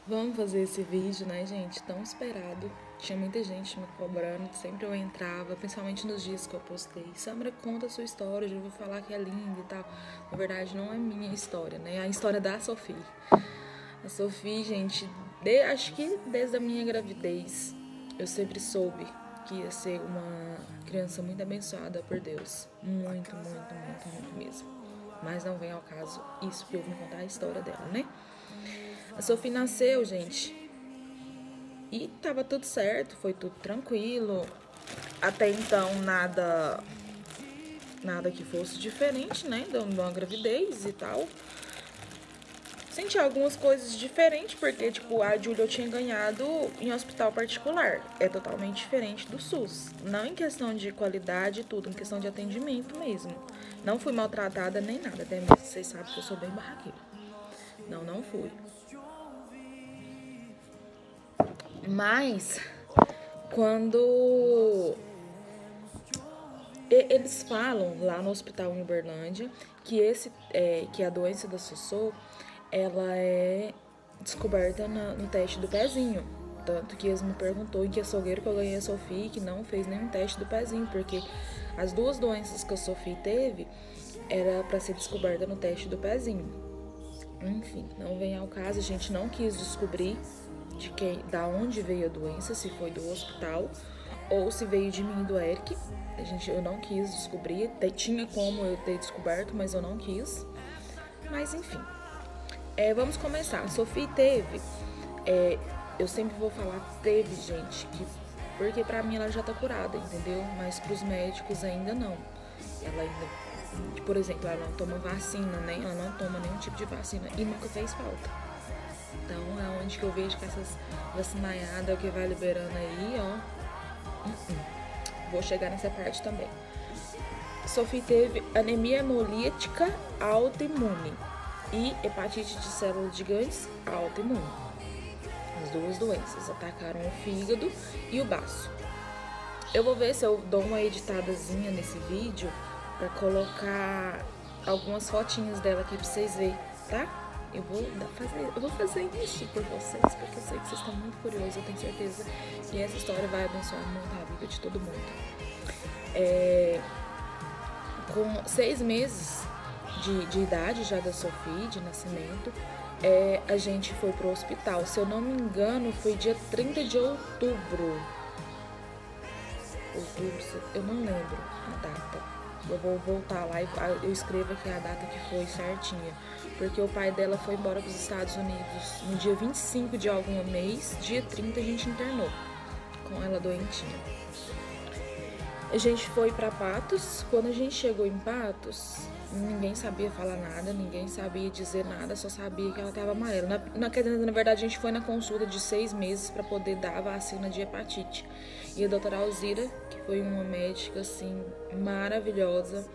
Vamos fazer esse vídeo, né, gente? Tão esperado. Tinha muita gente me cobrando, sempre eu entrava, principalmente nos dias que eu postei. Samara, conta a sua história, eu já vou falar que é linda e tal. Na verdade, não é minha história, né? É a história da Sophie. A Sophie, gente, acho que desde a minha gravidez, eu sempre soube que ia ser uma criança muito abençoada por Deus. Muito, muito, muito, muito mesmo. Mas não vem ao caso isso que eu vim contar a história dela, né? A Sophie nasceu, gente, e tava tudo certo, foi tudo tranquilo. Até então, nada que fosse diferente, né, de uma gravidez e tal. Senti algumas coisas diferentes, porque, tipo, a Júlia eu tinha ganhado em hospital particular. É totalmente diferente do SUS. Não em questão de qualidade e tudo, em questão de atendimento mesmo. Não fui maltratada nem nada, até mesmo vocês sabem que eu sou bem barraqueira. Não fui. Mas, quando eles falam lá no hospital em Uberlândia que a doença da Sossô, ela é descoberta no teste do pezinho. Tanto que eles me perguntou em que açougueiro que eu ganhei a Sophie, que não fez nenhum teste do pezinho, porque as duas doenças que a Sophie teve era para ser descoberta no teste do pezinho. Enfim, não vem ao caso, a gente não quis descobrir da onde veio a doença, se foi do hospital ou se veio de mim e do Eric. Eu não quis descobrir, tinha como eu ter descoberto, mas eu não quis. Mas enfim, vamos começar. A Sophie teve, eu sempre vou falar teve, gente, porque pra mim ela já tá curada, entendeu? Mas pros médicos ainda não. Ela ainda, por exemplo, ela não toma vacina, né? Ela não toma nenhum tipo de vacina e nunca fez falta. Então é onde que eu vejo que essas vacinaiadas que vai liberando aí, ó. Vou chegar nessa parte também. Sophie teve anemia hemolítica autoimune e hepatite de células gigantes autoimune. As duas doenças atacaram o fígado e o baço. Eu vou ver se eu dou uma editadazinha nesse vídeo pra colocar algumas fotinhas dela aqui pra vocês verem, tá? Eu vou fazer isso por vocês, porque eu sei que vocês estão muito curiosos. Eu tenho certeza que essa história vai abençoar muito a vida de todo mundo. Com 6 meses de idade já da Sophie, de nascimento, a gente foi pro hospital. Se eu não me engano, foi dia 30 de outubro. Eu não lembro a data. Eu vou voltar lá e eu escrevo aqui a data que foi certinha. Porque o pai dela foi embora para os Estados Unidos no dia 25 de algum mês. Dia 30 a gente internou com ela doentinha. A gente foi para Patos. Quando a gente chegou em Patos, ninguém sabia falar nada, ninguém sabia dizer nada, só sabia que ela estava amarela. Na verdade, a gente foi na consulta de 6 meses para poder dar a vacina de hepatite. E a doutora Alzira, que foi uma médica, assim, maravilhosa,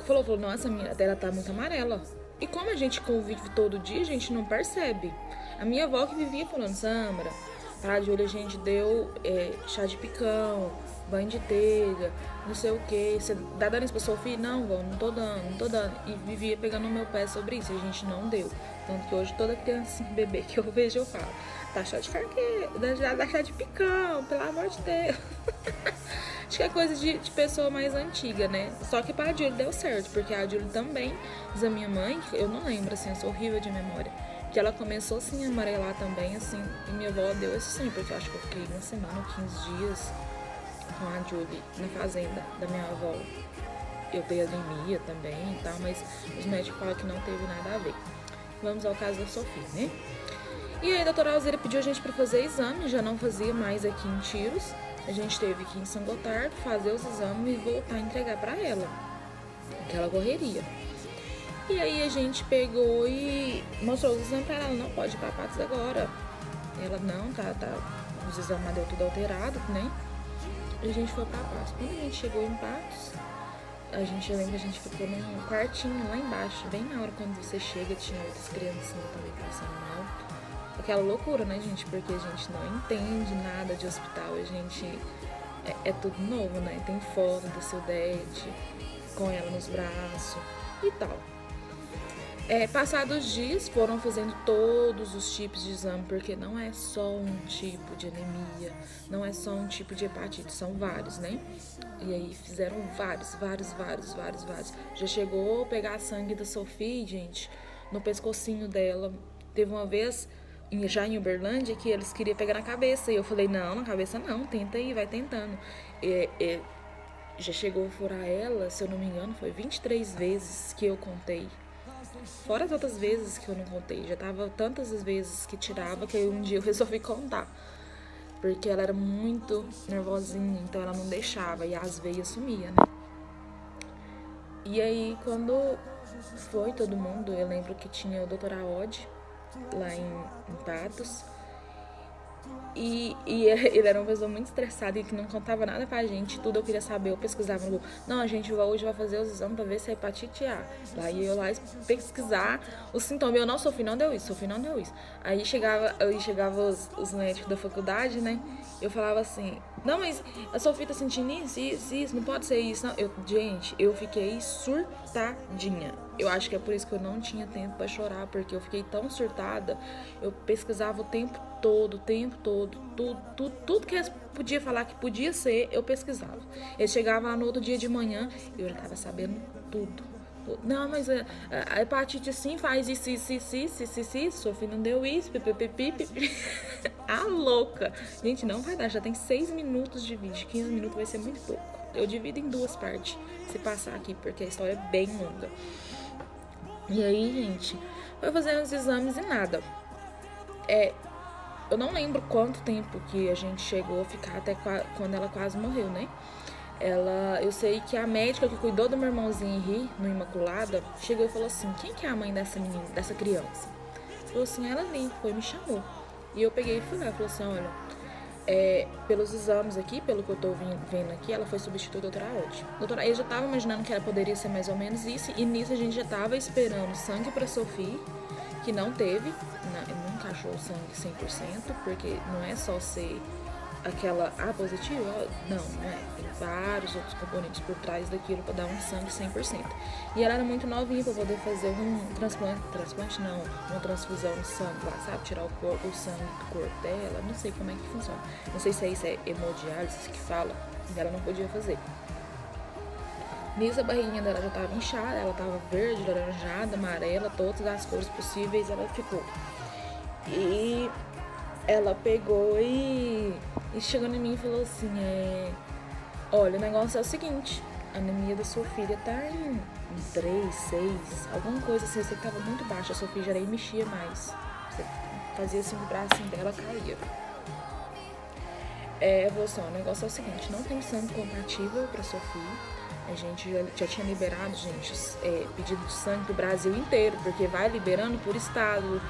falou, nossa, a minha dela tá muito amarela. E como a gente convive todo dia, a gente não percebe. A minha avó que vivia falando, Samara, para de olho a gente deu chá de picão, banho de teiga, não sei o que. Você dá dando isso pra Sophie? Não, vó, não tô dando. E vivia pegando no meu pé sobre isso, e a gente não deu. Tanto que hoje toda criança, bebê que eu vejo, eu falo, tá chá de carqueira, dá chá de picão, pelo amor de Deus. Acho que é coisa de pessoa mais antiga, né? Só que pra Júlia deu certo, porque a Júlia também, diz a minha mãe, eu não lembro, assim, eu sou horrível de memória, que ela começou, assim, a amarelar também, assim, e minha avó deu esse sim, porque eu acho que eu fiquei uma semana ou 15 dias com a Júlia na fazenda da minha avó. Eu dei anemia também e tal, mas os médicos falam que não teve nada a ver. Vamos ao caso da Sophie, né? E aí a doutora Alzira pediu a gente para fazer exame, já não fazia mais aqui em Tiros. A gente teve que ir em São Gotardo fazer os exames e voltar a entregar para ela, aquela correria. E aí a gente pegou e mostrou os exames para ela, não pode ir para Patos agora. Ela, não, tá, os exames deu tudo alterado, né? E a gente foi para Patos. Quando a gente chegou em Patos, eu lembro que a gente ficou num quartinho lá embaixo, bem na hora quando você chega, tinha outras criancinhas também passando mal. Aquela loucura, né, gente? Porque a gente não entende nada de hospital, a gente é tudo novo, né? Tem foto da Sildete com ela nos braços e tal. Passados dias, foram fazendo todos os tipos de exame, porque não é só um tipo de anemia, não é só um tipo de hepatite, são vários, né? E aí fizeram vários. Já chegou a pegar sangue da Sophie, gente, no pescocinho dela. Teve uma vez, já em Uberlândia, que eles queriam pegar na cabeça. E eu falei, não, na cabeça não, tenta aí, vai tentando. Já chegou a furar ela, se eu não me engano, foi 23 vezes que eu contei. Fora as outras vezes que eu não contei. Já tava tantas as vezes que tirava que um dia eu resolvi contar. Porque ela era muito nervosinha, então ela não deixava e as veias sumia, né? E aí, quando foi todo mundo, eu lembro que tinha o Dr. Aod lá em Patos. E ele era uma pessoa muito estressada e que não contava nada pra gente. Tudo eu queria saber, eu pesquisava no Google. Não, a gente hoje vai fazer os exames pra ver se é hepatite A. Aí eu lá pesquisar os sintomas. Eu não, Sophie não deu isso. Aí chegava os médicos da faculdade, né? Eu falava assim, não, mas a Sophie tá sentindo isso, não pode ser isso. Não. Gente, eu fiquei surtadinha. Eu acho que é por isso que eu não tinha tempo pra chorar, porque eu fiquei tão surtada. Eu pesquisava o tempo todo, tudo que eles podiam falar que podia ser, eu pesquisava. Eles chegavam lá no outro dia de manhã, eu já tava sabendo tudo. Não, mas a hepatite sim faz isso, Sophie não deu isso, a louca. Gente, não vai dar, já tem 6 minutos de vídeo, 15 minutos vai ser muito pouco. Eu divido em 2 partes, se passar aqui, porque a história é bem longa. E aí, gente, foi fazendo os exames e nada. Eu não lembro quanto tempo que a gente chegou a ficar até quando ela quase morreu, né? Eu sei que a médica que cuidou do meu irmãozinho Henri, no Imaculada, chegou e falou assim, quem que é a mãe dessa menina, dessa criança? Falou assim, ela ali, foi e me chamou. E eu peguei e fui lá, falou assim, olha, pelos exames aqui, pelo que eu tô vendo aqui, ela foi substituir a doutora Aod. Doutora, eu já tava imaginando que ela poderia ser mais ou menos isso, e nisso a gente já tava esperando sangue pra Sophie, que não teve, nunca achou sangue 100%, porque não é só ser aquela positivo, não é, tem vários outros componentes por trás daquilo para dar um sangue 100%. E ela era muito novinha para poder fazer um transplante não, uma transfusão de sangue lá, sabe, tirar o sangue do corpo dela, não sei como é que funciona, não sei se isso é hemodiálise que fala, e ela não podia fazer. Nisso a barriguinha dela já estava inchada, ela estava verde, laranjada, amarela, todas as cores possíveis ela ficou. E ela pegou e chegou em mim e falou assim, olha, o negócio é o seguinte, a anemia da sua filha tá em 3, 6, alguma coisa assim, você tava muito baixa, a sua filha já nem mexia mais. Você fazia assim o bracinho dela, caía. Ela falou assim, o negócio é o seguinte, não tem sangue compatível pra Sophie. A gente já tinha liberado, gente, pedido de sangue pro Brasil inteiro, porque vai liberando por estado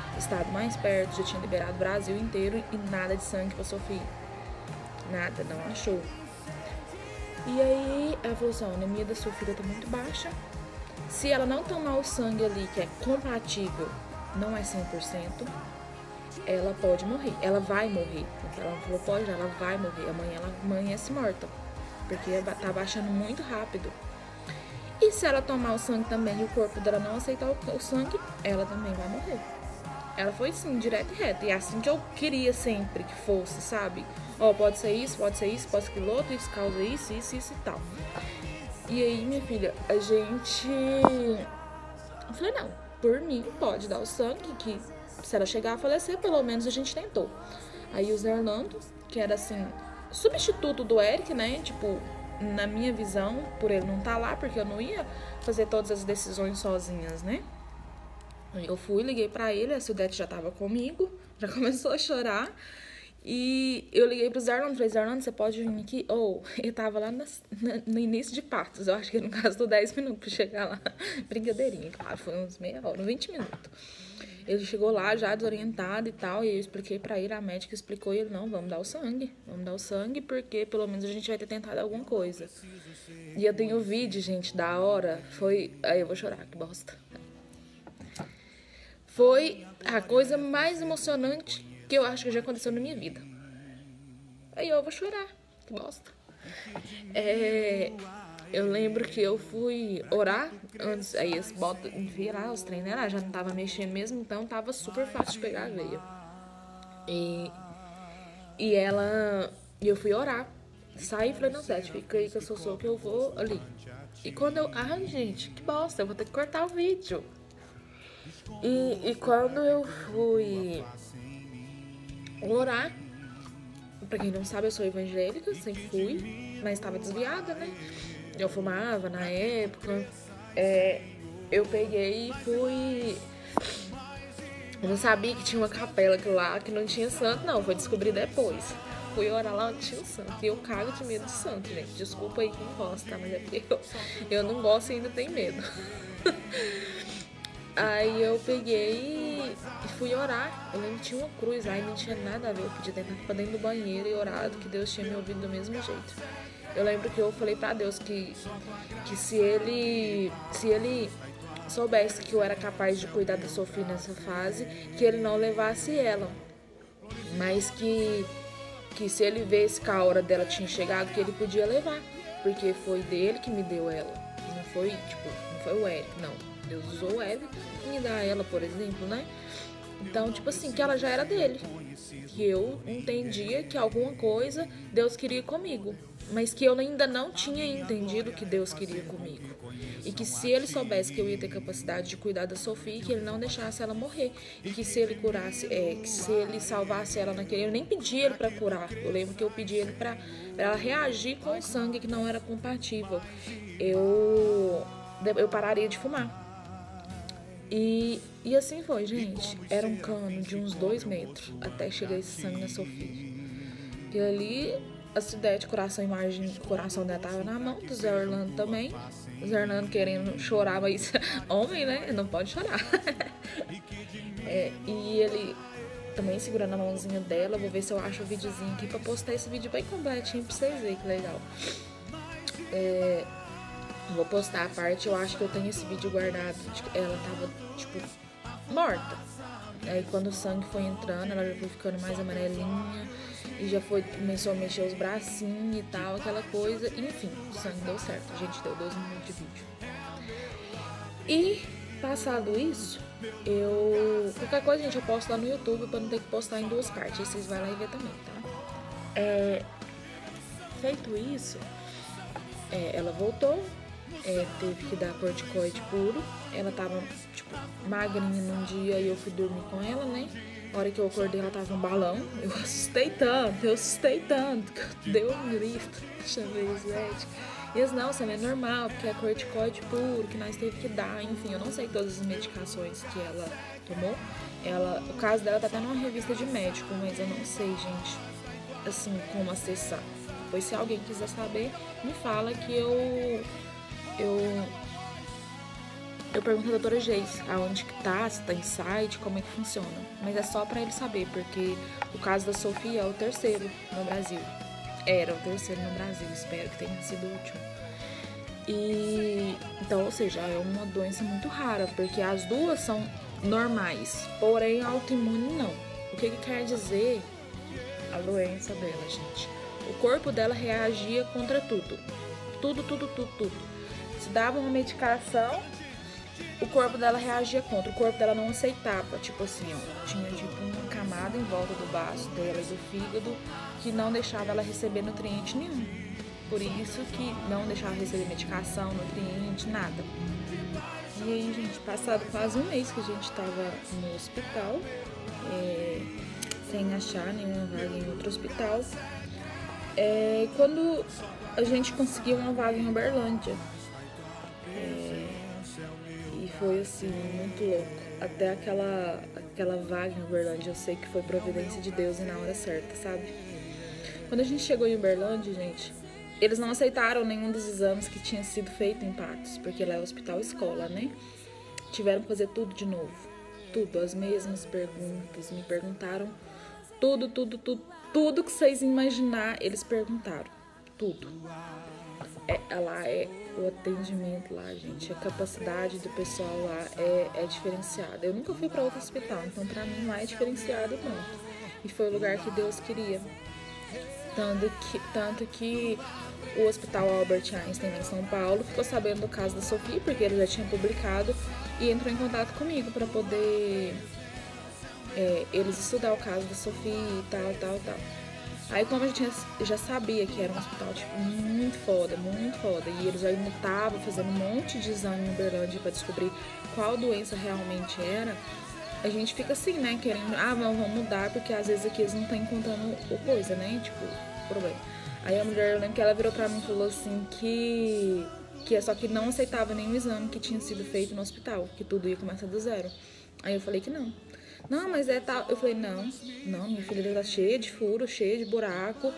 mais perto, já tinha liberado o Brasil inteiro e nada de sangue pra Sophie. Nada, não achou. E aí ela falou assim, a anemia da sua filha tá muito baixa. Se ela não tomar o sangue ali, que é compatível, não é 100%, ela pode morrer. Ela vai morrer. Ela falou, pode, ela vai morrer. Amanhã ela amanhece morta. Porque tá baixando muito rápido. E se ela tomar o sangue também e o corpo dela não aceitar o sangue, ela também vai morrer. Ela foi assim, direto e reto. E é assim que eu queria sempre que fosse, sabe? Pode ser isso, pode ser aquilo outro, isso causa isso e tal. E aí, minha filha, a gente... Eu falei, não, por mim pode dar o sangue, que se ela chegar a falecer, pelo menos a gente tentou. Aí o Zé Orlando, que era assim... substituto do Eric, né, tipo, na minha visão, por ele não estar lá, porque eu não ia fazer todas as decisões sozinhas, né. Eu fui, liguei pra ele, a Sudete já tava comigo, já começou a chorar, e eu liguei pro Zé Orlando, falei, Zé Orlando, você pode vir aqui? Eu tava lá no início de Patos, eu acho que no caso do 10 minutos pra chegar lá, brincadeirinha, claro, foi uns meia hora, 20 minutos. Ele chegou lá já desorientado e tal, e eu expliquei pra ele, a médica explicou, e ele, não, vamos dar o sangue, porque pelo menos a gente vai ter tentado alguma coisa. E eu tenho vídeo, gente, da hora, aí eu vou chorar, que bosta. Foi a coisa mais emocionante que eu acho que já aconteceu na minha vida. Aí eu vou chorar, que bosta. Eu lembro que eu fui orar antes, aí eles botam, via lá os treinos, ela já não tava mexendo mesmo, então tava super fácil de pegar a veia. E eu fui orar. Saí e falei, não, Sete, fica aí que eu sou que eu vou ali. E quando eu, gente, que bosta, eu vou ter que cortar o vídeo. E quando eu fui orar, pra quem não sabe, eu sou evangélica, sempre fui, mas estava desviada, né? Eu fumava na época. Eu peguei e fui. Eu não sabia que tinha uma capela lá que não tinha santo, não. Foi descobrir depois. Fui orar lá onde tinha um santo. E eu cago de medo de santo, gente. Desculpa aí quem gosta, tá? Mas é porque eu não gosto e ainda tenho medo. Aí eu peguei e fui orar. Eu lembro que tinha uma cruz lá e não tinha nada a ver. Eu podia tentar pra dentro do banheiro e orado, que Deus tinha me ouvido do mesmo jeito. Eu lembro que eu falei pra Deus que se ele soubesse que eu era capaz de cuidar da Sofia nessa fase, que ele não levasse ela. Mas que se ele vesse que a hora dela tinha chegado, que ele podia levar. Porque foi dele que me deu ela. Não foi o Eric, não. Deus usou o Eric e me dá ela, por exemplo, né? Então, tipo assim, que ela já era dele. Que eu entendia que alguma coisa Deus queria comigo. Mas que eu ainda não tinha entendido que Deus queria comigo. E que se ele soubesse que eu ia ter capacidade de cuidar da Sofia, que ele não deixasse ela morrer. E que se ele curasse, que se ele salvasse ela naquele... Eu nem pedi ele pra curar. Eu lembro que eu pedi ele pra ela reagir com o sangue que não era compatível. Eu pararia de fumar. E assim foi, gente. Era um cano de uns 2 metros até chegar esse sangue na Sofia. E ali, a ideia de coração, imagem, o coração dela tava na mão, do Zé Orlando também. O Zé Orlando querendo chorar, mas homem, né? Não pode chorar. E ele também segurando a mãozinha dela. Vou ver se eu acho o videozinho aqui pra postar esse vídeo bem completinho pra vocês verem que legal. Vou postar a parte, eu acho que eu tenho esse vídeo guardado. Ela tava, tipo, morta. Aí quando o sangue foi entrando, ela já foi ficando mais amarelinha. E já começou a mexer os bracinhos e tal, aquela coisa. Enfim, o sangue deu certo. A gente deu 12 minutos de vídeo. E, passado isso, qualquer coisa, gente, eu posto lá no YouTube pra não ter que postar em 2 partes. Aí vocês vão lá e ver também, tá? Feito isso, ela voltou. Teve que dar corticoide puro. Ela tava, tipo, magrinha num dia e eu fui dormir com ela, né? Na hora que eu acordei, ela tava um balão. Eu assustei tanto, que eu dei um grito. Chamei os médicos. E eles, não, isso é normal, porque é corticoide puro, que nós teve que dar. Enfim, eu não sei todas as medicações que ela tomou. O caso dela tá até numa revista de médico, mas eu não sei, gente, assim, como acessar. Pois se alguém quiser saber, me fala que eu pergunto à doutora Geis aonde que tá, se tá em site, como é que funciona. Mas é só pra ele saber, porque o caso da Sofia é o 3º no Brasil. Era o 3º no Brasil, espero que tenha sido o último. Então, ou seja, é uma doença muito rara, porque as duas são normais, porém autoimune não. O que quer dizer a doença dela, gente? O corpo dela reagia contra tudo. Tudo. Se dava uma medicação, o corpo dela reagia contra. O corpo dela não aceitava. Tipo assim, ó, tinha tipo uma camada em volta do baço dela e do fígado que não deixava ela receber nutriente nenhum. Por isso que não deixava receber medicação, nutriente, nada. E aí, gente, passado quase um mês que a gente tava no hospital, sem achar nenhuma vaga em outro hospital, quando a gente conseguiu uma vaga em Uberlândia. E foi assim, muito louco. Até aquela vaga em Uberlândia, eu sei que foi providência de Deus e na hora certa, sabe? Quando a gente chegou em Uberlândia, gente, eles não aceitaram nenhum dos exames que tinha sido feito em Patos, porque lá é hospital escola, né? Tiveram que fazer tudo de novo. Tudo, as mesmas perguntas, me perguntaram tudo que vocês imaginar, eles perguntaram. Tudo. O atendimento lá, gente, a capacidade do pessoal lá é diferenciada. Eu nunca fui para outro hospital, então pra mim lá é diferenciado muito. E foi o lugar que Deus queria. Tanto que o Hospital Albert Einstein em São Paulo ficou sabendo do caso da Sofia, porque ele já tinha publicado, e entrou em contato comigo para poder eles estudar o caso da Sofia e tal. Aí, como a gente já sabia que era um hospital tipo, muito foda, e eles já estavam fazendo um monte de exame em Uberlândia para descobrir qual doença realmente era, a gente fica assim, né, querendo, vamos mudar, porque às vezes aqui eles não estão encontrando o coisa, né, tipo, o problema. Aí a mulher, eu lembro que ela virou pra mim e falou assim que só que não aceitava nenhum exame que tinha sido feito no hospital, que tudo ia começar do zero. Aí eu falei que não. Não, mas é tal. Eu falei, não, minha filha tá cheia de furo, cheia de buraco.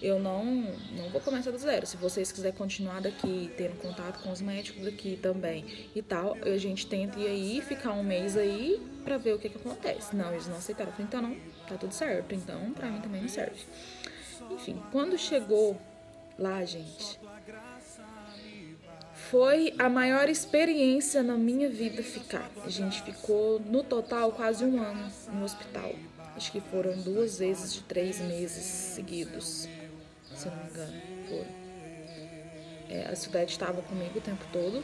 Eu não vou começar do zero. Se vocês quiserem continuar daqui, tendo contato com os médicos daqui também e tal, a gente tenta ir aí, ficar um mês aí pra ver o que acontece. Não, eles não aceitaram. Eu falei, então não, tá tudo certo. Então, pra mim também não serve. Enfim, quando chegou lá, gente, foi a maior experiência na minha vida ficar. A gente ficou, no total, quase um ano no hospital. Acho que foram 2 vezes de 3 meses seguidos, se eu não me engano, foram. A Sudete estava comigo o tempo todo.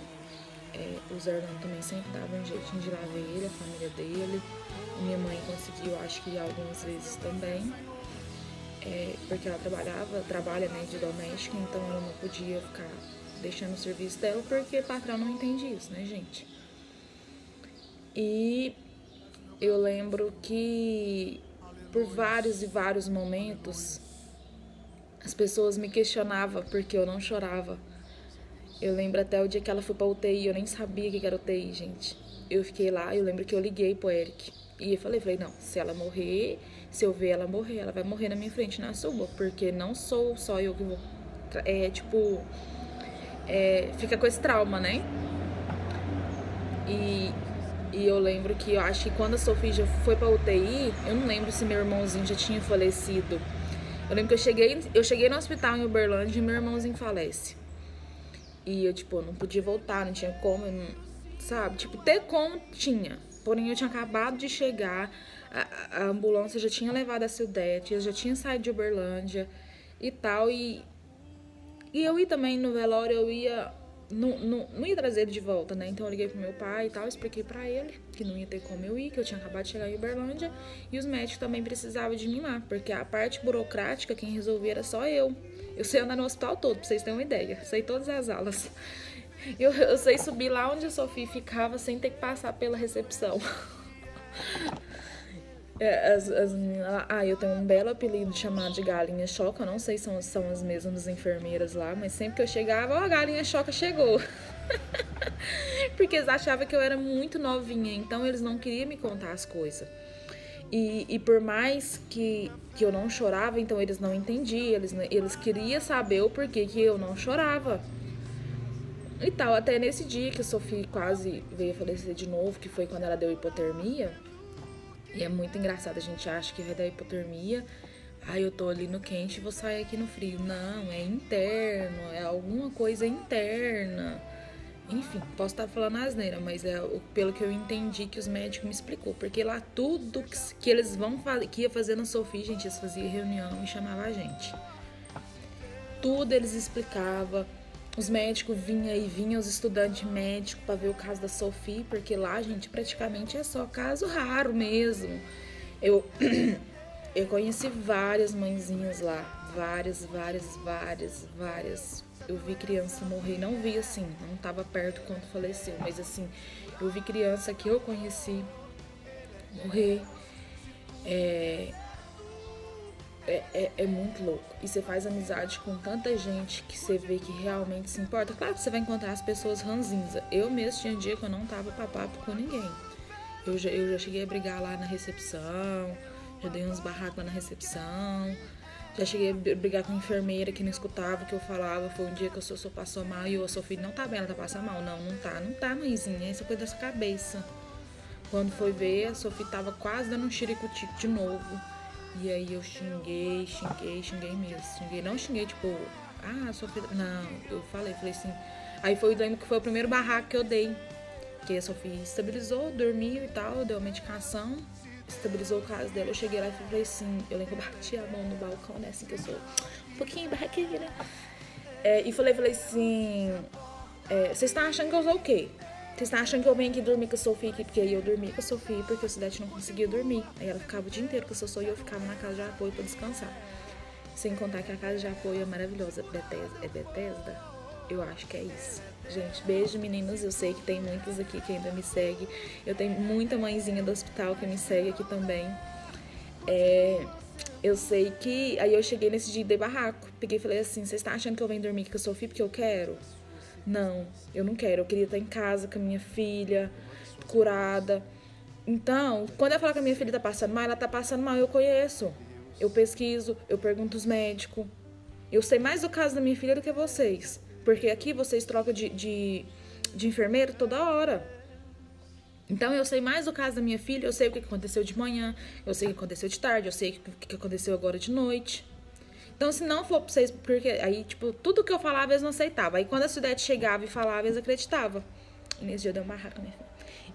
O Zerlano também sempre dava um jeitinho de lá ver ele, a família dele. Minha mãe conseguiu, acho que algumas vezes também. Porque ela trabalha, né, de doméstica, então ela não podia ficar deixando o serviço dela, porque o patrão não entende isso, né, gente? E eu lembro que por vários e vários momentos as pessoas me questionavam porque eu não chorava. Eu lembro até o dia que ela foi pra UTI, eu nem sabia o que era UTI, gente. Eu fiquei lá, eu lembro que eu liguei pro Eric e eu falei, não, se ela morrer, se eu ver ela morrer, ela vai morrer na minha frente na suba, porque não sou só eu que vou, fica com esse trauma, né? E eu lembro que eu acho que quando a Sofia já foi pra UTI, eu não lembro se meu irmãozinho já tinha falecido. Eu lembro que eu cheguei no hospital em Uberlândia e meu irmãozinho falece. E eu, tipo, não podia voltar, não tinha como, sabe? Tipo, ter como tinha. Porém, eu tinha acabado de chegar, a ambulância já tinha levado a Sildete, eu já tinha saído de Uberlândia e tal. E eu ia também no velório, eu ia... Não ia trazer ele de volta, né? Então eu liguei pro meu pai e tal, expliquei pra ele que não ia ter como eu ir, que eu tinha acabado de chegar em Uberlândia. E os médicos também precisavam de mim lá, porque a parte burocrática, quem resolvia era só eu. Eu sei andar no hospital todo, pra vocês terem uma ideia. Sei todas as alas. Eu sei subir lá onde a Sofia ficava sem ter que passar pela recepção. Eu tenho um belo apelido chamado de Galinha Choca. Eu não sei se são as mesmas enfermeiras lá, mas sempre que eu chegava, a Galinha Choca chegou. Porque eles achavam que eu era muito novinha, então eles não queriam me contar as coisas. E por mais que eu não chorava, então eles não entendiam, eles queriam saber o porquê que eu não chorava. E tal, até nesse dia que a Sofia quase veio a falecer de novo, que foi quando ela deu hipotermia. E é muito engraçado, a gente acha que vai dar hipotermia, eu tô ali no quente e vou sair aqui no frio. Não, é interno, é alguma coisa interna. Enfim, posso estar falando asneira, mas pelo que eu entendi que os médicos me explicou. Porque lá tudo que eles que ia fazer na Sofia, gente, eles faziam reunião e chamavam a gente. Tudo eles explicavam. Os médicos vinham os estudantes médicos para ver o caso da Sofia, porque lá, gente, praticamente é só caso raro mesmo. Eu conheci várias mãezinhas lá, várias. Eu vi criança morrer, não vi assim, não estava perto quando faleceu, mas assim, eu vi criança que eu conheci morrer. É muito louco. E você faz amizade com tanta gente que você vê que realmente se importa. Claro que você vai encontrar as pessoas ranzinza. Eu mesmo tinha dia que eu não tava papo com ninguém. Eu já cheguei a brigar lá na recepção, já dei uns barracos lá na recepção, já cheguei a brigar com a enfermeira que não escutava o que eu falava. Foi um dia que a Sossô passou mal e a Sofia não tá bem, ela tá passando mal. Não tá, mãezinha, isso é coisa da sua cabeça. Quando foi ver, a Sofia tava quase dando um xiricutico de novo. E aí eu xinguei mesmo. Não xinguei, tipo, Sofia... Não, eu falei assim... Aí lembro que foi o primeiro barraco que eu dei. Que a Sofia estabilizou, dormiu e tal, deu a medicação. estabilizou o caso dela. Eu cheguei lá e falei assim, eu lembro que eu bati a mão no balcão, né, assim, que eu sou um pouquinho barraqueira, né? E falei assim, vocês estão achando que eu sou o quê? Vocês estão achando que eu venho aqui dormir com a Sofia aqui? Porque aí eu dormi com a Sofia, porque o Cidete não conseguia dormir. Aí ela ficava o dia inteiro com a Sossô e eu ficava na casa de apoio pra descansar. Sem contar que a casa de apoio é maravilhosa. Bethesda? Eu acho que é isso. Gente, beijo, meninas. Eu sei que tem muitas aqui que ainda me seguem. Eu tenho muita mãezinha do hospital que me segue aqui também. Eu sei que... Aí eu cheguei nesse dia de barraco. Peguei e falei assim, vocês estão achando que eu venho dormir aqui com a Sofia porque eu quero? Não, eu não quero. Eu queria estar em casa com a minha filha, curada. Então, quando eu falar que a minha filha tá passando mal, ela tá passando mal, eu conheço. Eu pesquiso, eu pergunto os médicos. Eu sei mais do caso da minha filha do que vocês. Porque aqui vocês trocam de enfermeiro toda hora. Então, eu sei mais do caso da minha filha, eu sei o que aconteceu de manhã, eu sei o que aconteceu de tarde, eu sei o que aconteceu agora de noite. Então, se não for pra vocês... Porque aí, tipo, tudo que eu falava, eles não aceitavam. Aí, quando a Sudete chegava e falava, eles acreditavam. E nesse dia eu dei uma barraca, minha filha.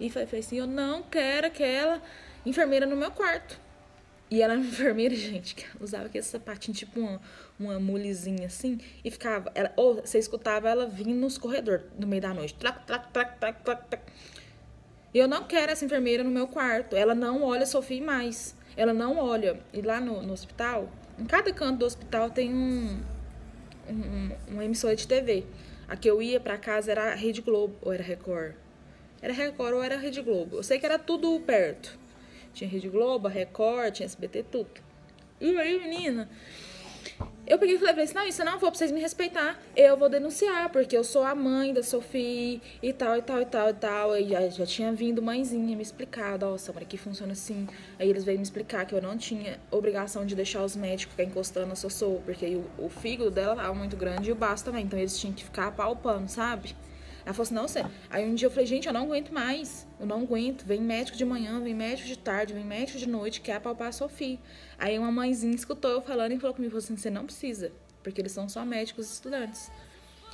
E falei assim, eu não quero aquela enfermeira no meu quarto. E ela era uma enfermeira, gente, que usava aquele sapatinho, tipo uma mulezinha assim. E ficava... ou você escutava ela vindo nos corredores, no meio da noite. Trac, trac, trac, trac, trac, trac. Eu não quero essa enfermeira no meu quarto. Ela não olha a Sofia mais. Ela não olha. E lá no hospital... Em cada canto do hospital tem uma emissora de TV. A que eu ia pra casa era a Rede Globo, ou era Record? Era Record ou era Rede Globo. Eu sei que era tudo perto. Tinha Rede Globo, a Record, tinha SBT, tudo. E aí, menina... Eu peguei e falei assim, não, isso não for pra vocês me respeitar. Eu vou denunciar, porque eu sou a mãe da Sofia e tal, e tal, e tal, e tal. E já tinha vindo mãezinha me explicar, ó, Samara, aqui funciona assim. Aí eles veio me explicar que eu não tinha obrigação de deixar os médicos ficar encostando na Sossô, porque aí o fígado dela tava muito grande e o baço também. Então eles tinham que ficar apalpando, sabe? Ela falou assim, não, você... Aí um dia eu falei, gente, eu não aguento mais. Eu não aguento. Vem médico de manhã, vem médico de tarde, vem médico de noite, quer apalpar a Sofia. Aí uma mãezinha escutou eu falando e falou comigo, falou assim, você não precisa, porque eles são só médicos estudantes.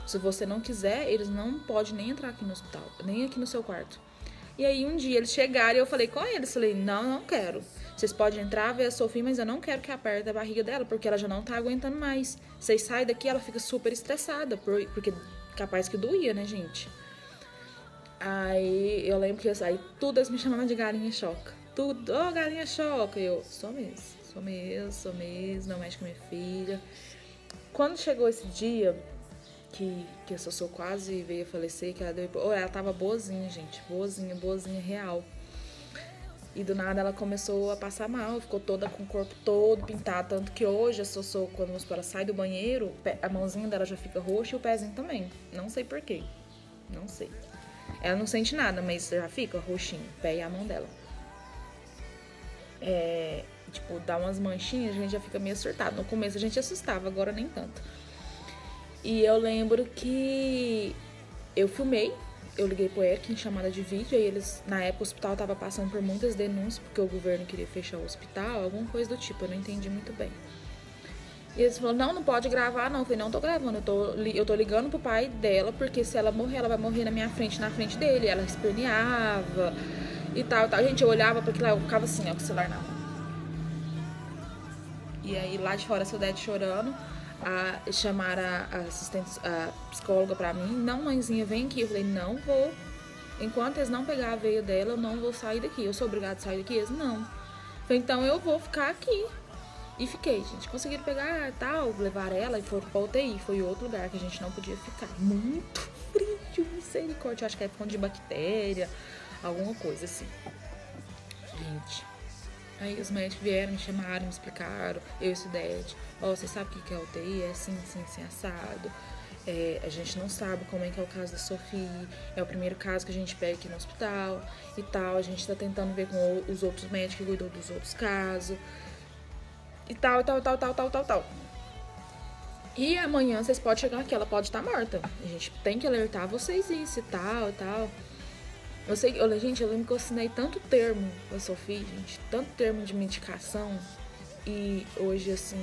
Se você não quiser, eles não podem nem entrar aqui no hospital, nem aqui no seu quarto. E aí um dia eles chegaram e eu falei com eles, falei, não quero. Vocês podem entrar, ver a Sofia, mas eu não quero que aperte a barriga dela, porque ela já não tá aguentando mais. Vocês saem daqui, ela fica super estressada, porque... Capaz que doía, né, gente? Aí eu lembro que eu saí, tudo eles me chamavam de galinha choca. Tudo, galinha choca. Eu, sou mesmo, não mexe com minha filha. Quando chegou esse dia, que a Sossô quase veio a falecer, que ela deu... ela tava boazinha, gente, boazinha, real. E do nada ela começou a passar mal, ficou toda com o corpo todo pintado. Tanto que hoje a Sossô, quando ela sai do banheiro, a mãozinha dela já fica roxa e o pezinho também. Não sei porquê. Não sei. Ela não sente nada, mas já fica roxinho, o pé e a mão dela. Tipo, dá umas manchinhas, a gente já fica meio surtado. No começo a gente assustava, agora nem tanto. E eu lembro que eu filmei. Eu liguei pro ERC em chamada de vídeo, aí eles, na época, o hospital tava passando por muitas denúncias, porque o governo queria fechar o hospital, alguma coisa do tipo, eu não entendi muito bem. E eles falaram, não pode gravar, não. Eu falei, não tô gravando, eu tô ligando pro pai dela, porque se ela morrer, ela vai morrer na minha frente, na frente dele. Ela esperneava e tal. Gente, eu olhava pra aquilo lá, eu ficava assim, ó, com o celular na mão. E aí, lá de fora, a Sudete chorando. Chamaram a assistente, a psicóloga pra mim, não, mãezinha, vem aqui. Eu falei, não vou, enquanto eles não pegar a veia dela, eu não vou sair daqui. Eu sou obrigada a sair daqui? Eles, não. Eu falei, então eu vou ficar aqui. E fiquei, gente, conseguiram pegar tal, levar ela e foram pra UTI. Foi outro lugar que a gente não podia ficar. Muito frio, misericórdia. Eu acho que é por conta de bactéria, alguma coisa assim. Gente, aí os médicos vieram, me chamaram, me explicaram, eu e o Sudete, você sabe o que é UTI? É assim, assado. A gente não sabe como é que é o caso da Sofia, é o primeiro caso que a gente pega aqui no hospital e tal, a gente tá tentando ver com os outros médicos que cuidam dos outros casos e tal. E amanhã vocês podem chegar aqui, ela pode estar morta, a gente tem que alertar vocês isso e tal. Gente, eu lembro que eu assinei tanto termo com a Sofia, gente, tanto termo de medicação. E hoje, assim,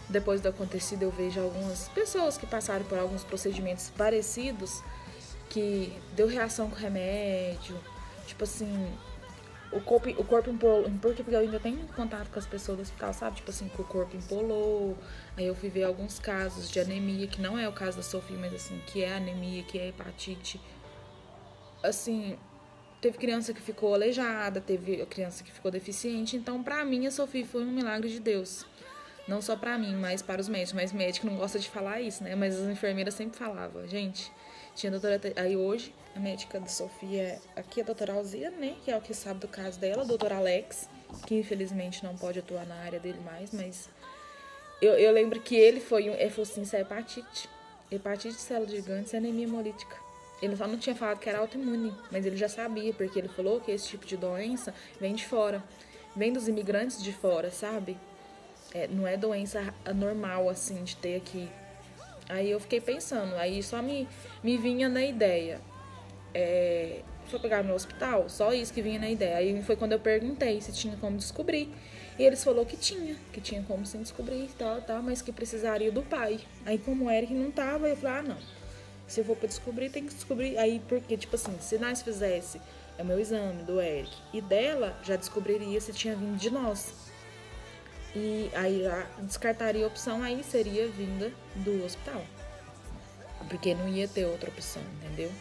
depois do acontecido, eu vejo algumas pessoas que passaram por alguns procedimentos parecidos, que deu reação com remédio. Tipo assim, o corpo empolou, porque eu ainda tenho contato com as pessoas do hospital, sabe? Tipo assim, que o corpo empolou. Aí eu fui ver alguns casos de anemia, que não é o caso da Sofia, mas assim, que é anemia, que é hepatite. Assim, teve criança que ficou aleijada, teve criança que ficou deficiente. Então, pra mim, a Sofia foi um milagre de Deus. Não só pra mim, mas para os médicos. Mas médico não gosta de falar isso, né? Mas as enfermeiras sempre falavam. Gente, tinha a doutora... Aí hoje, a médica da Sofia aqui é a doutora Alzira, né? Que é o que sabe do caso dela. A doutora Alex, que infelizmente não pode atuar na área dele mais. Mas eu lembro que ele falou assim, isso é hepatite. Hepatite de célula gigante e anemia hemolítica. Ele só não tinha falado que era autoimune, mas ele já sabia, porque ele falou que esse tipo de doença vem de fora. Vem dos imigrantes de fora, sabe? Não é doença normal, assim, de ter aqui. Aí eu fiquei pensando, aí só me vinha na ideia. Foi pegar no hospital, só isso que vinha na ideia. Aí foi quando eu perguntei se tinha como descobrir. E eles falaram que tinha como sim descobrir e tal, mas que precisaria do pai. Aí como o Eric não tava, eu falei, não. Se eu for pra descobrir, tem que descobrir. Aí, porque, tipo assim, se nós fizesse o meu exame do Eric e dela, já descobriria se tinha vindo de nós. E aí já descartaria a opção, aí seria vinda do hospital. Porque não ia ter outra opção, entendeu?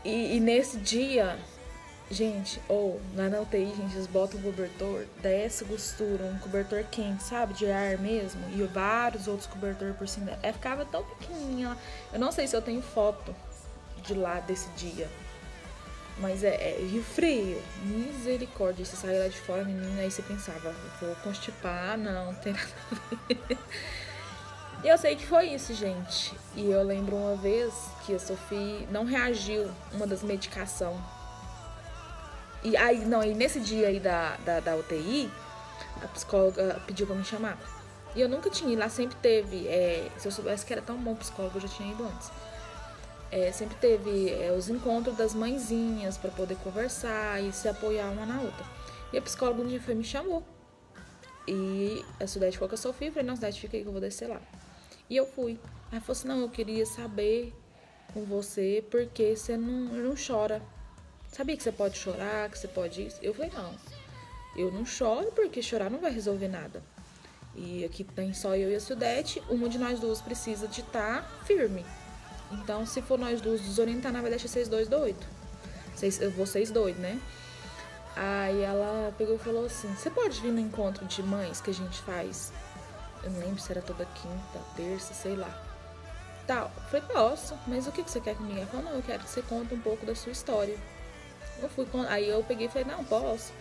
E nesse dia, gente, lá na UTI, gente, eles botam um cobertor, desce costura, um cobertor quente, sabe? De ar mesmo. E vários outros cobertores por cima. Ficava tão pequenininha lá. Eu não sei se eu tenho foto de lá desse dia. Mas e o frio, misericórdia, você sair lá de fora, menina, aí você pensava, vou constipar, não tem nada a ver. E eu sei que foi isso, gente. E eu lembro uma vez que a Sofia não reagiu uma das medicações. E aí, nesse dia aí da UTI, a psicóloga pediu pra me chamar. E eu nunca tinha ido lá, sempre teve, se eu soubesse que era tão bom psicólogo, eu já tinha ido antes. Sempre teve os encontros das mãezinhas para poder conversar e se apoiar uma na outra. E a psicóloga um dia me chamou. E a Sudete ficou com a Sofia, eu falei, não, Sudete, fica aí que eu vou descer lá. E eu fui. Aí ela falou assim, não, eu queria saber com você porque você não chora. Sabia que você pode chorar, que você pode isso? Eu falei, não, eu não choro porque chorar não vai resolver nada. E aqui tem só eu e a Sudete, uma de nós duas precisa de estar firme. Então, se for nós duas desorientar, vai deixar vocês dois doidos. Vocês doidos, né? Aí ela pegou e falou assim, você pode vir no encontro de mães que a gente faz? Eu não lembro se era toda quinta, terça, sei lá. Tal. Eu falei, posso, mas o que você quer comigo? Ela falou, não, eu quero que você conte um pouco da sua história. Aí eu peguei e falei, não, posso.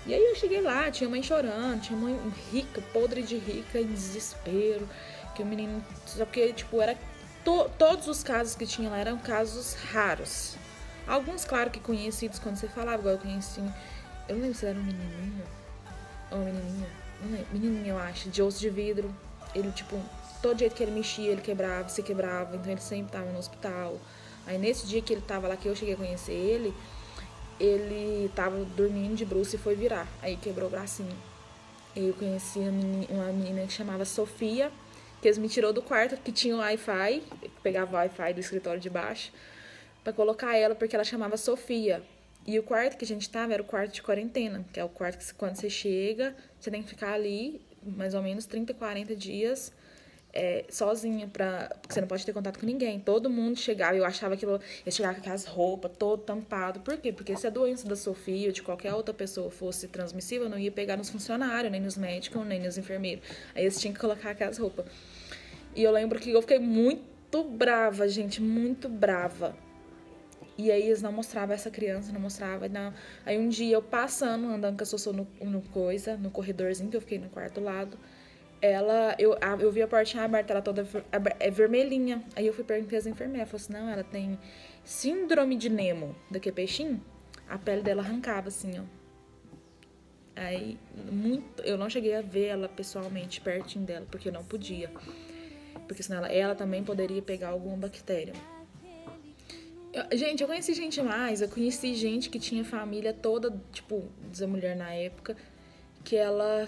E aí eu cheguei lá, tinha mãe chorando, tinha mãe rica, podre de rica, em desespero. Que o menino, só porque, tipo, era... Todos os casos que tinha lá eram casos raros. Alguns, claro, que conhecidos quando você falava, igual eu conheci. Eu não lembro se era um menininho ou uma menininha. Não lembro. Menininho, eu acho, de osso de vidro. Ele, tipo, todo jeito que ele mexia, ele quebrava, se quebrava. Então ele sempre tava no hospital. Aí nesse dia que ele tava lá, que eu cheguei a conhecer ele tava dormindo de bruços e foi virar. Aí quebrou o bracinho. Eu conheci uma menina que chamava Sofia, que eles me tirou do quarto, que tinha o Wi-Fi, pegava o Wi-Fi do escritório de baixo, pra colocar ela, porque ela chamava Sofia. E o quarto que a gente tava era o quarto de quarentena, que é o quarto que quando você chega, você tem que ficar ali mais ou menos 30, 40 dias sozinha, porque você não pode ter contato com ninguém. Todo mundo chegava, eu achava que ia chegar com aquelas roupas, todo tampado. Por quê? Porque se a doença da Sofia ou de qualquer outra pessoa fosse transmissível, não ia pegar nos funcionários, nem nos médicos, nem nos enfermeiros. Aí eles tinham que colocar aquelas roupas. E eu lembro que eu fiquei muito brava, gente, muito brava. E aí eles não mostravam essa criança, não mostravam, não. Aí um dia eu passando, andando com a Sossô no corredorzinho, que eu fiquei no quarto lado, eu vi a portinha aberta, ela toda vermelhinha. Aí eu fui perguntar às enfermeiras, falou assim, não, ela tem síndrome de Nemo, daqui a peixinho, a pele dela arrancava assim, ó. Aí, eu não cheguei a ver ela pessoalmente, pertinho dela, porque eu não podia. Porque senão ela também poderia pegar alguma bactéria. Eu conheci gente mais. Eu conheci gente que tinha família toda, tipo, da mulher na época, que ela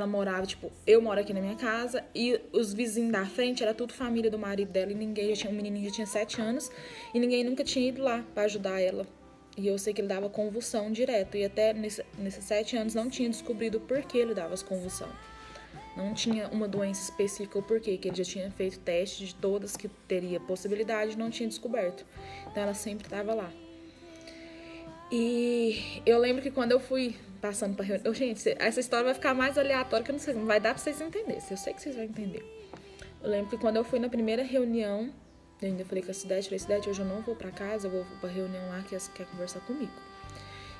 morava, tipo, eu moro aqui na minha casa e os vizinhos da frente era tudo família do marido dela e ninguém, um menininho já tinha 7 anos e ninguém nunca tinha ido lá pra ajudar ela. E eu sei que ele dava convulsão direto. E até nesses 7 anos não tinha descobrido por que ele dava as convulsão. Não tinha uma doença específica ou porquê, que ele já tinha feito teste de todas que teria possibilidade, não tinha descoberto. Então ela sempre estava lá. E eu lembro que quando eu fui passando para reunião... Gente, essa história vai ficar mais aleatória, que eu não sei, não vai dar para vocês entenderem. Eu sei que vocês vão entender. Eu lembro que quando eu fui na primeira reunião, eu ainda falei com a Cidete, falei, Cidete, hoje eu não vou para casa, eu vou para reunião lá que quer conversar comigo.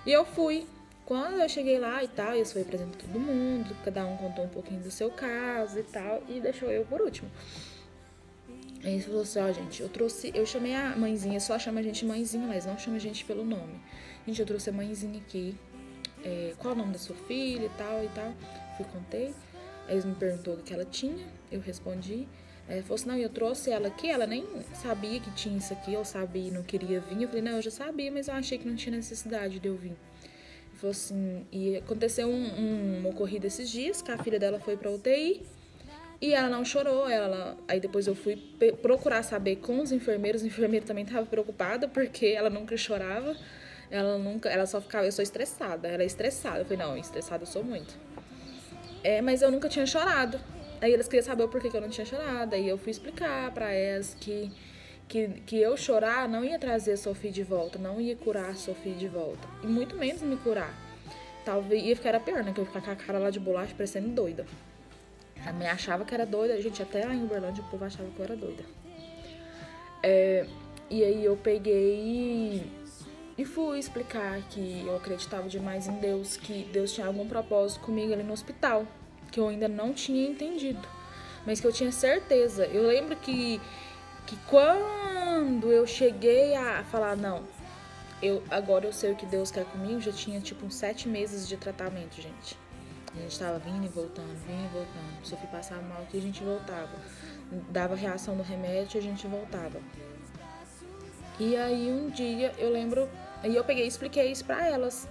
E eu fui. Quando eu cheguei lá e tal, eles foram apresentando todo mundo, cada um contou um pouquinho do seu caso e tal, e deixou eu por último. Aí ele falou assim, ó, gente, eu chamei a mãezinha, só chama a gente mãezinha, mas não chama a gente pelo nome. Gente, eu trouxe a mãezinha aqui, qual é o nome da sua filha e tal. Fui, contei. Aí eles me perguntou o que ela tinha, eu respondi. Aí ele falou assim, não, eu trouxe ela aqui, ela nem sabia que tinha isso aqui, eu sabia e não queria vir. Eu falei, não, eu já sabia, mas eu achei que não tinha necessidade de eu vir. Ele falou assim, e aconteceu uma ocorrida esses dias, que a filha dela foi pra UTI e ela não chorou. Aí depois eu fui procurar saber com os enfermeiros, o enfermeiro também estava preocupada, porque ela nunca chorava, ela só ficava, eu sou estressada, ela é estressada. Eu falei, não, estressada eu sou muito. Mas eu nunca tinha chorado. Aí eles queriam saber o porquê que eu não tinha chorado. Aí eu fui explicar pra elas que eu chorar não ia trazer a Sofia de volta, não ia curar a Sofia de volta. E muito menos me curar. Talvez ia ficar pior, né? Que eu ia ficar com a cara lá de bolacha parecendo doida. A mãe achava que era doida. Gente, até lá em Uberlândia o povo achava que eu era doida. E aí eu peguei e fui explicar que eu acreditava demais em Deus, que Deus tinha algum propósito comigo ali no hospital, que eu ainda não tinha entendido, mas que eu tinha certeza. Eu lembro que quando eu cheguei a falar, não, agora eu sei o que Deus quer comigo, já tinha tipo uns 7 meses de tratamento, gente. A gente tava vindo e voltando. Se eu fui passar mal aqui, a gente voltava. Dava reação no remédio, a gente voltava. E aí um dia eu lembro, aí eu peguei e expliquei isso pra elas.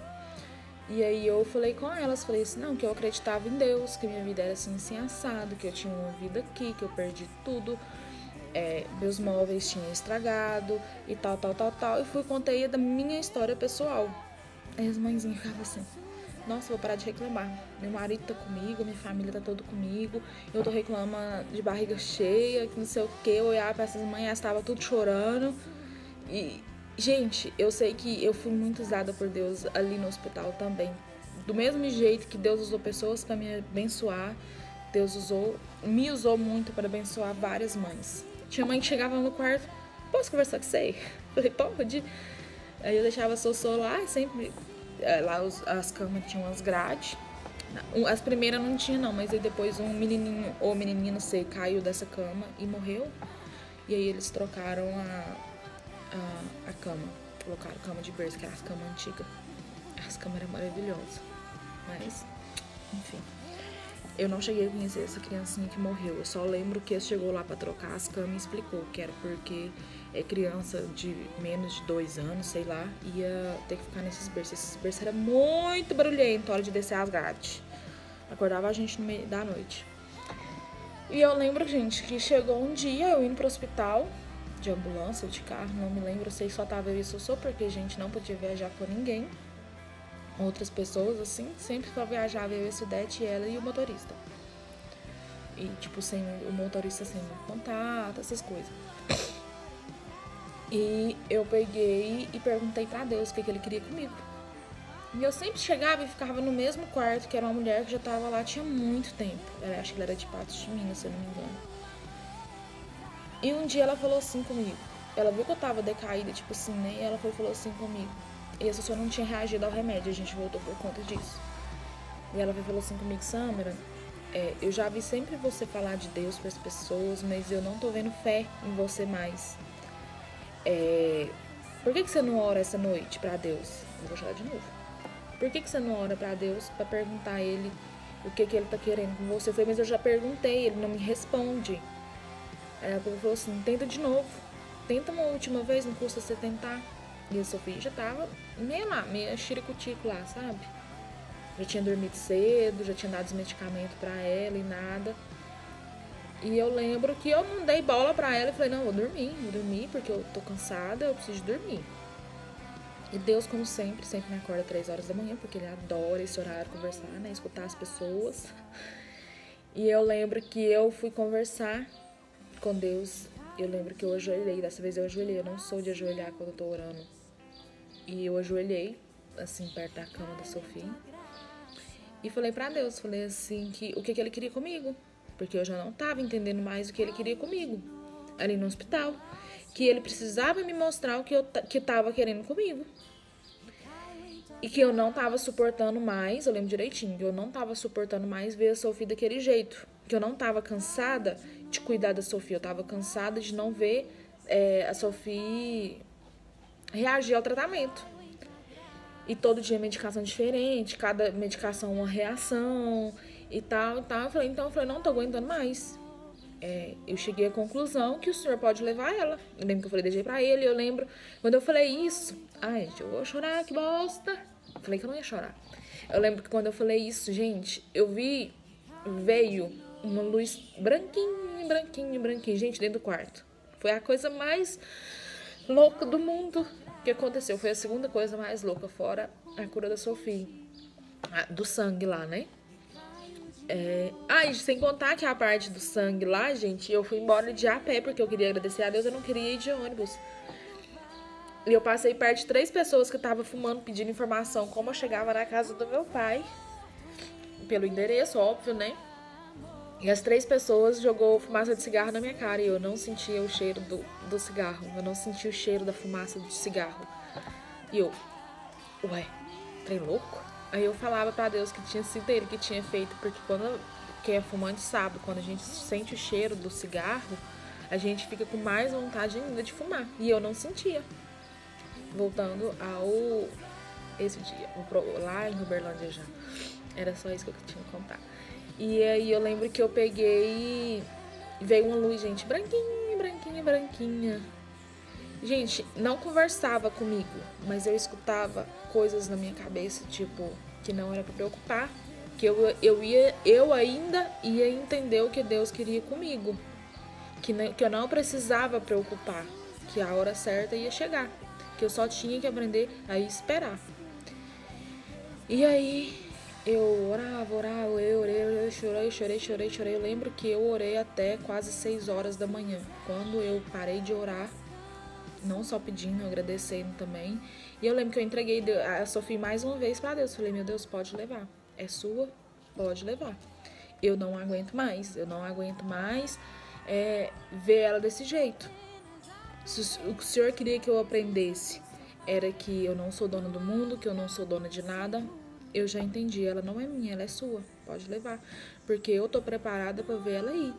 E aí eu falei com elas, falei assim, não, que eu acreditava em Deus, que minha vida era assim, assim, assado, que eu tinha uma vida aqui, que eu perdi tudo, meus móveis tinham estragado e tal. E fui contei da minha história pessoal. Aí as mãezinhas ficavam assim, nossa, vou parar de reclamar. Meu marido tá comigo, minha família tá toda comigo, eu tô reclamando de barriga cheia, que não sei o que, eu olhava pra essas mães, elas estavam tudo chorando. E, gente, eu sei que eu fui muito usada por Deus ali no hospital também. Do mesmo jeito que Deus usou pessoas para me abençoar, Deus me usou muito para abençoar várias mães. Tinha mãe que chegava no quarto, posso conversar com você? Falei, pode. Aí eu deixava a Sossô lá, sempre... Lá as camas tinham umas grades. As primeiras não tinha não, mas aí depois um menininho, ou menininha, não sei, caiu dessa cama e morreu. E aí eles trocaram a cama, colocaram cama de berço, que era as camas antigas. As camas eram maravilhosas, mas, enfim. Eu não cheguei a conhecer essa criancinha que morreu. Eu só lembro que ele chegou lá pra trocar as camas e explicou que era porque criança de menos de 2 anos, sei lá, ia ter que ficar nesses berços. Esses berços eram muito barulhentos na hora de descer as grades. Acordava a gente no meio da noite. E eu lembro, gente, que chegou um dia eu indo pro hospital, de ambulância ou de carro, não me lembro, eu sei que só tava eu e Sossô, porque a gente não podia viajar com ninguém. Outras pessoas, assim, sempre só viajava eu e a Cidete, ela e o motorista. E, tipo, sem o motorista sem contato, essas coisas. E eu peguei e perguntei pra Deus o que ele queria comigo. E eu sempre chegava e ficava no mesmo quarto, que era uma mulher que já tava lá tinha muito tempo. Acho que ela era de Patos de Minas, se eu não me engano. E um dia ela falou assim comigo. Ela viu que eu tava decaída, tipo assim, né? E ela falou assim comigo. E essa pessoa não tinha reagido ao remédio, a gente voltou por conta disso. E ela falou assim comigo, Samara, eu já vi sempre você falar de Deus para as pessoas, mas eu não tô vendo fé em você mais. Por que você não ora essa noite pra Deus? Eu vou chorar de novo. Por que você não ora pra Deus pra perguntar a ele o que ele tá querendo com você? Eu falei, mas eu já perguntei, ele não me responde. Aí ela falou assim, tenta de novo. Tenta uma última vez, não custa você tentar. E a Sofia já tava meio xiricutico lá, sabe? Já tinha dormido cedo, já tinha dado os medicamentos pra ela e nada. E eu lembro que eu não dei bola pra ela e falei, não, vou dormir porque eu tô cansada, eu preciso dormir. E Deus, como sempre, sempre me acorda 3 horas da manhã, porque ele adora esse horário, conversar, né? Escutar as pessoas. E eu lembro que eu fui conversar com Deus. Eu lembro que eu ajoelhei, dessa vez eu ajoelhei. Eu não sou de ajoelhar quando eu tô orando. E eu ajoelhei, assim, perto da cama da Sofia. E falei pra Deus, falei assim, o que ele queria comigo. Porque eu já não tava entendendo mais o que ele queria comigo. Ali no hospital. Que ele precisava me mostrar o que tava querendo comigo. E que eu não tava suportando mais, eu lembro direitinho, que eu não tava suportando mais ver a Sofia daquele jeito. Que eu não tava cansada de cuidar da Sofia, eu tava cansada de não ver a Sofia reagir ao tratamento. E todo dia medicação diferente, cada medicação uma reação e tal, e tal. Eu falei, não tô aguentando mais. Eu cheguei à conclusão que o senhor pode levar ela. Eu lembro que eu falei, deixei pra ele, eu lembro. Quando eu falei isso, ai, gente, eu vou chorar, que bosta. Eu falei que eu não ia chorar. Eu lembro que quando eu falei isso, gente, veio uma luz branquinha, branquinha, branquinha, gente, dentro do quarto. Foi a coisa mais louca do mundo que aconteceu. Foi a segunda coisa mais louca, fora a cura da Sofia. Do sangue lá, né? Sem contar que a parte do sangue lá, gente, eu fui embora de a pé, porque eu queria agradecer a Deus, eu não queria ir de ônibus. E eu passei perto de 3 pessoas que estavam fumando, pedindo informação como eu chegava na casa do meu pai. Pelo endereço, óbvio, né? E as 3 pessoas jogou fumaça de cigarro na minha cara e eu não sentia o cheiro do cigarro. Eu não sentia o cheiro da fumaça de cigarro. E eu, ué, trem louco? Aí eu falava pra Deus que tinha sido ele que tinha feito, porque quem é fumante sabe, quando a gente sente o cheiro do cigarro, a gente fica com mais vontade ainda de fumar. E eu não sentia. Voltando esse dia, lá em Uberlândia já. Era só isso que eu tinha que contar. E aí eu lembro que eu peguei e veio uma luz, gente, branquinha, branquinha, branquinha. Gente, não conversava comigo, mas eu escutava coisas na minha cabeça, tipo, que não era pra preocupar, que eu ainda ia entender o que Deus queria comigo, que eu não precisava preocupar, que a hora certa ia chegar, que eu só tinha que aprender a esperar. E aí eu orava, eu orei, chorei. Eu lembro que eu orei até quase 6 horas da manhã, quando eu parei de orar. Não só pedindo, agradecendo também. E eu lembro que eu entreguei a Sofia mais uma vez pra Deus. Falei, meu Deus, pode levar. É sua, pode levar. Eu não aguento mais. Eu não aguento mais ver ela desse jeito. Se o que o Senhor queria que eu aprendesse era que eu não sou dona do mundo, que eu não sou dona de nada, eu já entendi. Ela não é minha, ela é sua. Pode levar. Porque eu tô preparada pra ver ela ir.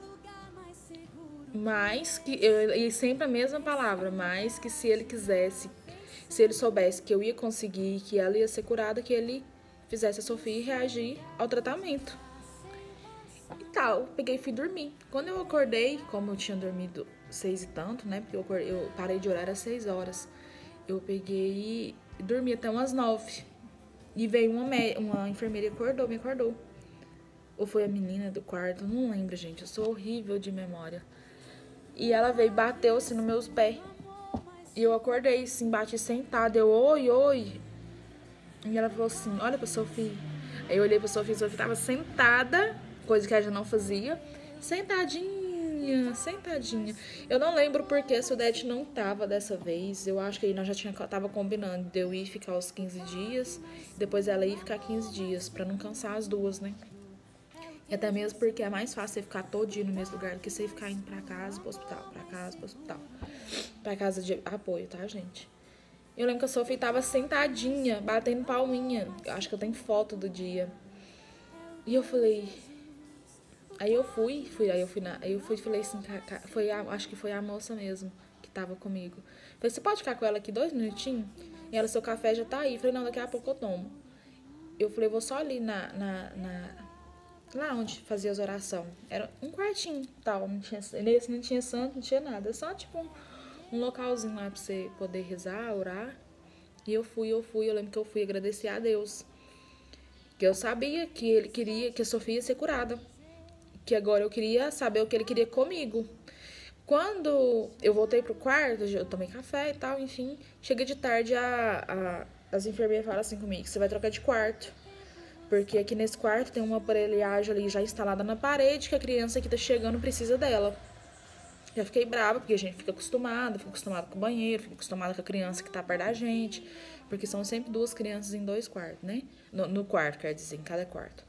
Mas que e sempre a mesma palavra, mas que se ele quisesse, se ele soubesse que eu ia conseguir, que ela ia ser curada, que ele fizesse a Sofia reagir ao tratamento. E tal, peguei e fui dormir. Quando eu acordei, como eu tinha dormido 6 e tanto, né? Porque eu parei de orar às 6 horas. Eu peguei e dormi até umas 9. E veio uma enfermeira e me acordou. Ou foi a menina do quarto, não lembro, gente. Eu sou horrível de memória. E ela veio e bateu assim nos meus pés. E eu acordei, assim, bati sentada. Eu, oi. E ela falou assim, olha pra Sofia. Aí eu olhei pra Sofia tava sentada, coisa que ela já não fazia. Sentadinha. Eu não lembro porque a Sudete não tava dessa vez. Eu acho que nós já tava combinando de eu ir ficar os 15 dias. Depois ela ir ficar 15 dias, pra não cansar as duas, né? E até mesmo porque é mais fácil você ficar todo dia no mesmo lugar do que você ficar indo pra casa, pro hospital, pra casa, pro hospital. Pra casa de apoio, tá, gente? Eu lembro que a Sofia tava sentadinha, batendo palminha. Eu acho que eu tenho foto do dia. E eu falei... Aí eu fui e falei assim, acho que foi a moça mesmo que tava comigo. Falei, você pode ficar com ela aqui 2 minutinhos? E ela, seu café já tá aí. Eu falei, não, daqui a pouco eu tomo. Eu falei, vou só ali lá onde fazia as orações. Era um quartinho, tal. Nesse não tinha santo, não tinha nada. Só tipo um localzinho lá pra você poder rezar, orar. E eu lembro que eu fui agradecer a Deus. Que eu sabia que ele queria que a Sofia ia ser curada. Que agora eu queria saber o que ele queria comigo. Quando eu voltei pro quarto, eu tomei café e tal, enfim. Chega de tarde, as enfermeiras falam assim comigo, você vai trocar de quarto. Porque aqui nesse quarto tem uma aparelhagem ali já instalada na parede, que a criança que tá chegando precisa dela. Já fiquei brava, porque a gente fica acostumado com o banheiro, fica acostumado com a criança que tá perto da gente. Porque são sempre 2 crianças em 2 quartos, né? No quarto, quer dizer, em cada quarto.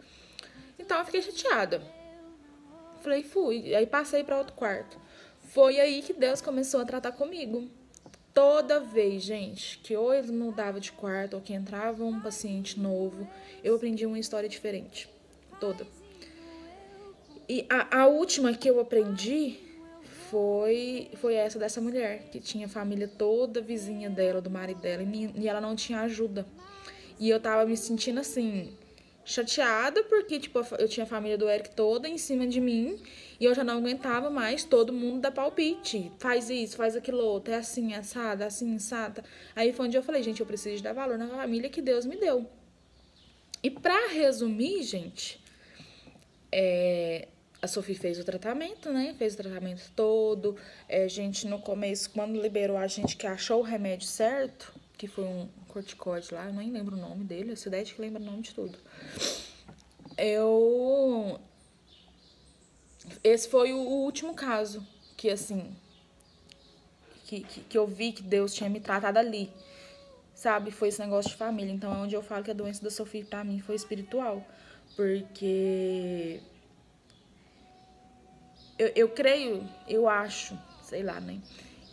Então eu fiquei chateada. Falei, fui. Aí passei pra outro quarto. Foi aí que Deus começou a tratar comigo. Toda vez, gente, que ou ele mudava de quarto ou que entrava um paciente novo, eu aprendi uma história diferente. Toda. E a última que eu aprendi foi essa dessa mulher, que tinha a família toda vizinha dela, do marido dela, e ela não tinha ajuda. E eu tava me sentindo assim, chateada, porque tipo, eu tinha a família do Eric toda em cima de mim, e eu já não aguentava mais todo mundo dar palpite. Faz isso, faz aquilo outro, é assim, assada, assim, assada. Aí foi onde eu falei, gente, eu preciso dar valor na família que Deus me deu. E pra resumir, gente, a Sophie fez o tratamento, né? Fez o tratamento todo. A gente, no começo, quando liberou a gente que achou o remédio certo, que foi um corticoide lá, eu nem lembro o nome dele, a Cidete que lembra o nome de tudo. Esse foi o último caso que, assim, que eu vi que Deus tinha me tratado ali, sabe? Foi esse negócio de família. Então, é onde eu falo que a doença da Sophie, pra mim, foi espiritual. Porque eu creio, eu acho, sei lá, né?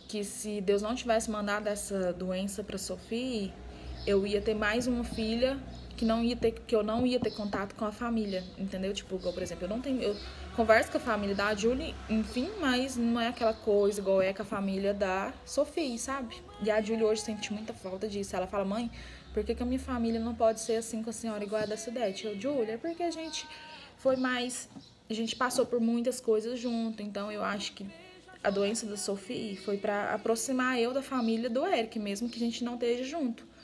Que se Deus não tivesse mandado essa doença pra Sophie, eu ia ter mais uma filha que eu não ia ter contato com a família, entendeu? Tipo, igual, por exemplo, eu converso com a família da Julie, enfim, mas não é aquela coisa igual é com a família da Sophie, sabe? E a Julie hoje sente muita falta disso. Ela fala, mãe, por que a minha família não pode ser assim com a senhora igual a da Cidete? Eu, Julie, é porque a gente passou por muitas coisas junto, então eu acho que a doença da Sophie foi pra aproximar eu da família do Eric, mesmo que a gente não esteja junto.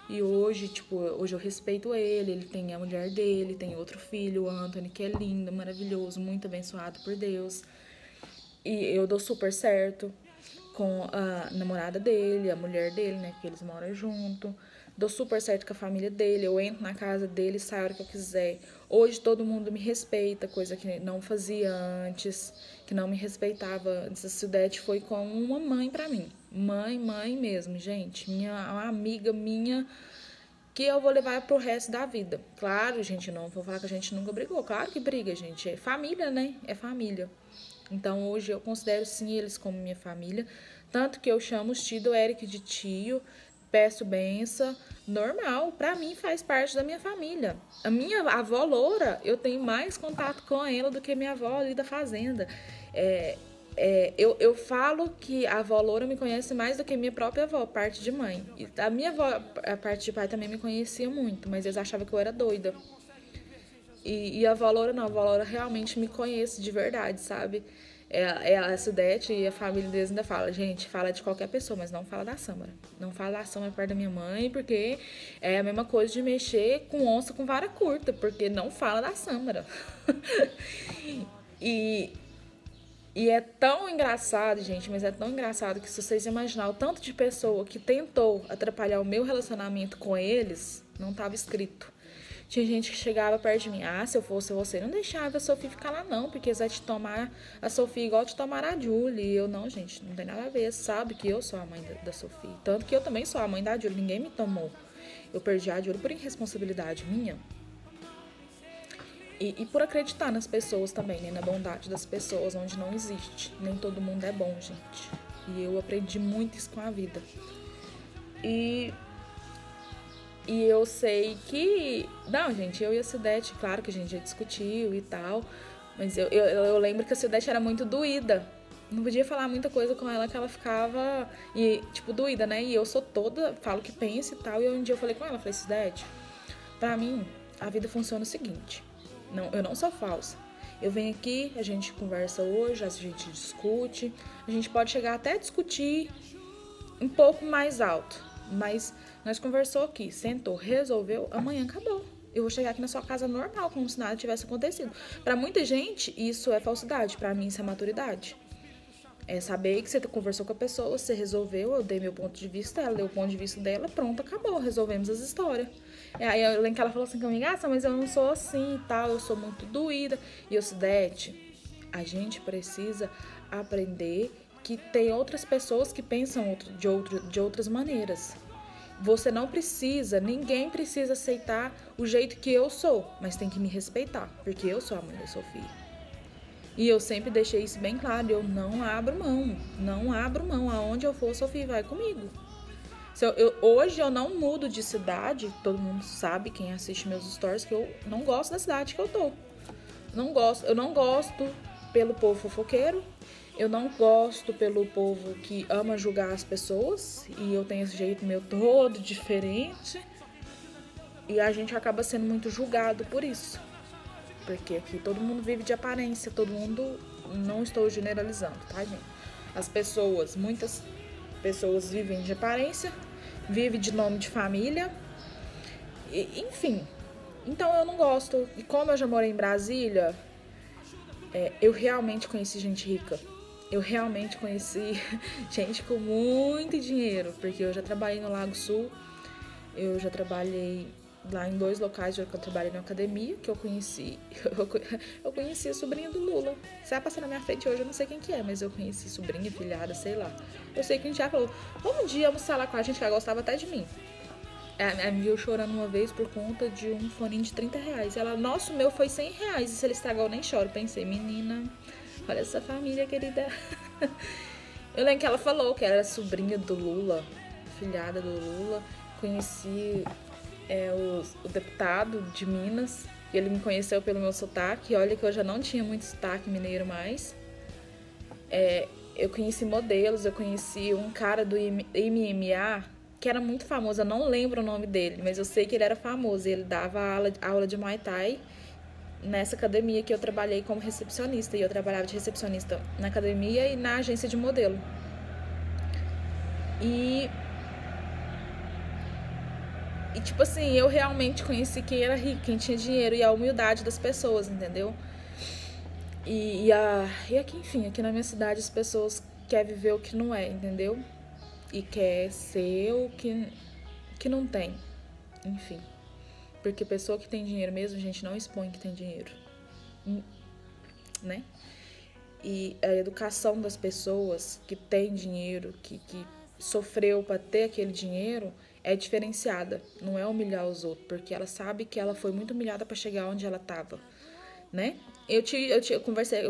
E hoje, tipo, hoje eu respeito ele tem a mulher dele, tem outro filho, o Anthony, que é lindo, maravilhoso, muito abençoado por Deus. E eu dou super certo com a namorada dele, a mulher dele, né, que eles moram junto. Dou super certo com a família dele, eu entro na casa dele, saio a hora que eu quiser. Hoje todo mundo me respeita, coisa que não fazia antes, que não me respeitava antes. A Cidete foi como uma mãe pra mim. Mãe mesmo, gente. Uma amiga minha que eu vou levar pro resto da vida. Claro, gente, não vou falar que a gente nunca brigou. Claro que briga, gente. É família, né? É família. Então hoje eu considero sim eles como minha família. Tanto que eu chamo os tio do Eric de tio, peço benção, normal, pra mim faz parte da minha família. A minha avó Loura, eu tenho mais contato com ela do que minha avó ali da fazenda. Eu falo que a avó Loura me conhece mais do que minha própria avó, parte de mãe. E a minha avó, a parte de pai, também me conhecia muito, mas eles achavam que eu era doida. E a avó Loura não, a avó Loura realmente me conhece de verdade, sabe? A Sudete e a família deles ainda fala, gente, fala de qualquer pessoa, mas não fala da Sâmara. Não fala da Sâmara perto da minha mãe, porque é a mesma coisa de mexer com onça com vara curta, porque não fala da Sâmara. E é tão engraçado, gente, mas é tão engraçado que se vocês imaginar o tanto de pessoa que tentou atrapalhar o meu relacionamento com eles, não estava escrito. Tinha gente que chegava perto de mim, se eu fosse você, não deixava a Sophie ficar lá não, porque eles vão te tomar a Sophie igual te tomar a Julie. E eu, não, gente, não tem nada a ver, sabe que eu sou a mãe da Sophie. Tanto que eu também sou a mãe da Julie, ninguém me tomou. Eu perdi a Julie por irresponsabilidade minha. E por acreditar nas pessoas também, né? Na bondade das pessoas, onde não existe. Nem todo mundo é bom, gente. E eu aprendi muito isso com a vida. E eu sei que... Não, gente, eu e a Cidete, claro que a gente já discutiu e tal. Mas eu lembro que a Cidete era muito doída. Não podia falar muita coisa com ela, que ela ficava, doída, né? E eu sou toda, falo que penso e tal. E um dia eu falei com ela, falei, Cidete, pra mim, a vida funciona o seguinte. Não, eu não sou falsa. Eu venho aqui, a gente conversa hoje, a gente discute. A gente pode chegar até a discutir um pouco mais alto. Mas nós conversou aqui, sentou, resolveu, amanhã acabou. Eu vou chegar aqui na sua casa normal, como se nada tivesse acontecido. Pra muita gente, isso é falsidade. Pra mim, isso é maturidade. É saber que você conversou com a pessoa, você resolveu, eu dei meu ponto de vista, ela deu o ponto de vista dela, pronto, acabou, resolvemos as histórias. Aí eu lembro que ela falou assim comigo, mas eu não sou assim e tal, eu sou muito doída. E eu, Cidete, a gente precisa aprender que tem outras pessoas que pensam de outras maneiras. Você não precisa, ninguém precisa aceitar o jeito que eu sou, mas tem que me respeitar, porque eu sou a mãe da Sofia. E eu sempre deixei isso bem claro, eu não abro mão, aonde eu for, a Sofia vai comigo. Hoje eu não mudo de cidade, todo mundo sabe, quem assiste meus stories, que eu não gosto da cidade que eu tô. Eu não gosto pelo povo fofoqueiro, eu não gosto pelo povo que ama julgar as pessoas, e eu tenho esse jeito meu todo diferente, e a gente acaba sendo muito julgado por isso. Porque aqui todo mundo vive de aparência, todo mundo, não estou generalizando, tá, gente? Muitas pessoas vivem de aparência, vivem de nome de família, enfim. Então eu não gosto. E como eu já morei em Brasília, eu realmente conheci gente rica. Eu realmente conheci gente com muito dinheiro, porque eu já trabalhei no Lago Sul, eu já trabalhei lá em 2 locais, que eu trabalhei na academia, que eu conheci a sobrinha do Lula. Se ela passar na minha frente hoje, eu não sei quem que é, mas eu conheci sobrinha, filhada, sei lá. Eu sei que a gente já falou, vamos um dia almoçar lá com a gente, que ela gostava até de mim. Ela me viu chorando uma vez por conta de um foninho de R$30. Ela, nossa, o meu foi R$100, e se ele estragou, eu nem choro. Pensei, menina, olha essa família querida. Eu lembro que ela falou que era sobrinha do Lula, filhada do Lula. Conheci o deputado de Minas, e ele me conheceu pelo meu sotaque. Olha que eu já não tinha muito sotaque mineiro mais. Eu conheci modelos, eu conheci um cara do MMA, que era muito famoso, eu não lembro o nome dele, mas eu sei que ele era famoso, e ele dava aula de Muay Thai nessa academia que eu trabalhei como recepcionista, e eu trabalhava de recepcionista na academia e na agência de modelo. E tipo assim, eu realmente conheci quem era rico, quem tinha dinheiro, e a humildade das pessoas, entendeu? E aqui, enfim, aqui na minha cidade as pessoas querem viver o que não é, entendeu? E quer ser o que não tem, enfim. Porque pessoa que tem dinheiro mesmo, a gente não expõe que tem dinheiro, né? E a educação das pessoas que tem dinheiro, que sofreu para ter aquele dinheiro, é diferenciada, não é humilhar os outros, porque ela sabe que ela foi muito humilhada para chegar onde ela estava, né? Eu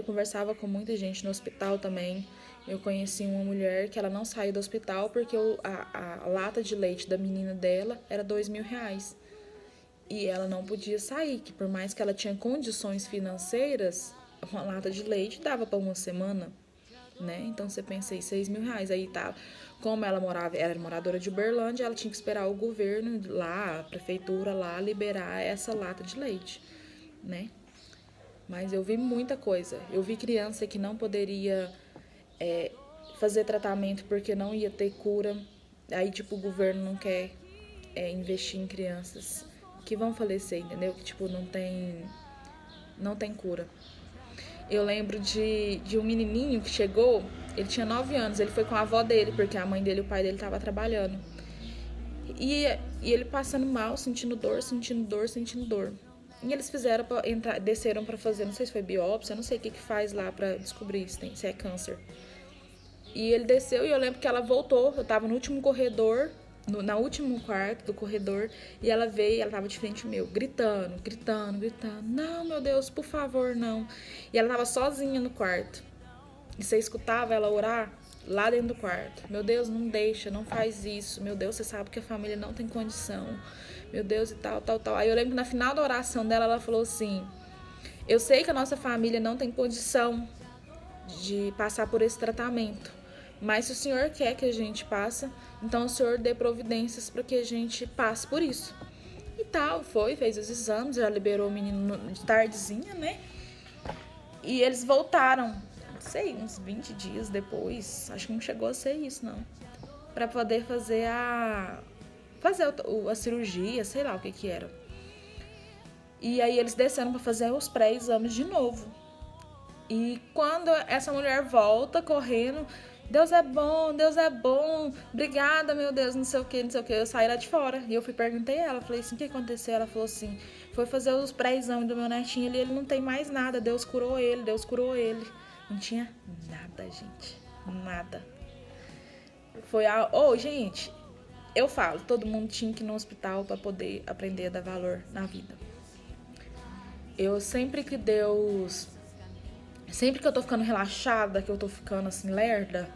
conversava com muita gente no hospital também. Eu conheci uma mulher que ela não saiu do hospital porque a lata de leite da menina dela era R$2.000. E ela não podia sair, que por mais que ela tinha condições financeiras, uma lata de leite dava para uma semana, né? Então você pensa aí, R$6.000. Aí tá, como ela era moradora de Uberlândia, ela tinha que esperar o governo lá, a prefeitura lá, liberar essa lata de leite, né? Mas eu vi muita coisa. Eu vi criança que não poderia fazer tratamento porque não ia ter cura. Aí, tipo, o governo não quer investir em crianças que vão falecer, entendeu? Que, tipo, não tem cura. Eu lembro de um menininho que chegou, ele tinha 9 anos, ele foi com a avó dele, porque a mãe dele e o pai dele estavam trabalhando. E ele passando mal, sentindo dor. E eles desceram pra fazer, não sei se foi biópsia, não sei o que faz lá pra descobrir se é câncer. E ele desceu e eu lembro que ela voltou, eu tava no último corredor, no último quarto do corredor, e ela veio, ela tava de frente meu, gritando. Não, meu Deus, por favor, não. E ela tava sozinha no quarto. E você escutava ela orar lá dentro do quarto. Meu Deus, não deixa, não faz isso. Meu Deus, você sabe que a família não tem condição. Meu Deus, e tal. Aí eu lembro que na final da oração dela, ela falou assim: eu sei que a nossa família não tem condição de passar por esse tratamento, mas se o Senhor quer que a gente passe, então o Senhor dê providências para que a gente passe por isso. E tal, fez os exames, já liberou o menino de tardezinha, né? E eles voltaram, não sei, uns 20 dias depois, acho que não chegou a ser isso, não, para poder fazer a cirurgia, sei lá o que era. E aí eles desceram para fazer os pré-exames de novo. E quando essa mulher volta correndo, Deus é bom, obrigada, meu Deus, não sei o que, não sei o que. Eu saí lá de fora e eu perguntei a ela, falei assim, o que aconteceu? Ela falou assim, foi fazer os pré-exames do meu netinho, ele não tem mais nada, Deus curou ele. Não tinha nada, gente, nada. Foi gente, eu falo, todo mundo tinha que ir no hospital para poder aprender a dar valor na vida. Sempre que eu tô ficando relaxada, que eu tô ficando assim, lerda,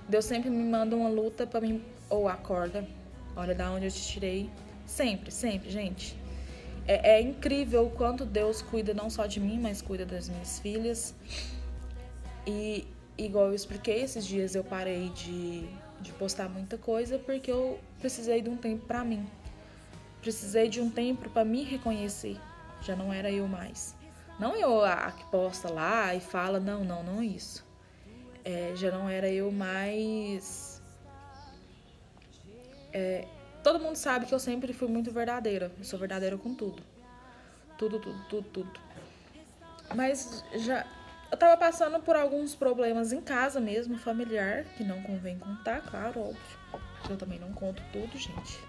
Deus sempre me manda uma luta pra mim, ou acorda, olha da onde eu te tirei. Sempre, gente. É incrível o quanto Deus cuida não só de mim, mas cuida das minhas filhas. E igual eu expliquei, esses dias eu parei de postar muita coisa porque eu precisei de um tempo pra mim. Precisei de um tempo pra me reconhecer. Já não era eu mais. Não eu a que posta lá e fala, não é isso. Já não era eu mais. Todo mundo sabe que eu sempre fui muito verdadeira. Eu sou verdadeira com tudo. Tudo. Mas eu tava passando por alguns problemas em casa mesmo, familiar, que não convém contar, claro, óbvio. Eu também não conto tudo, gente.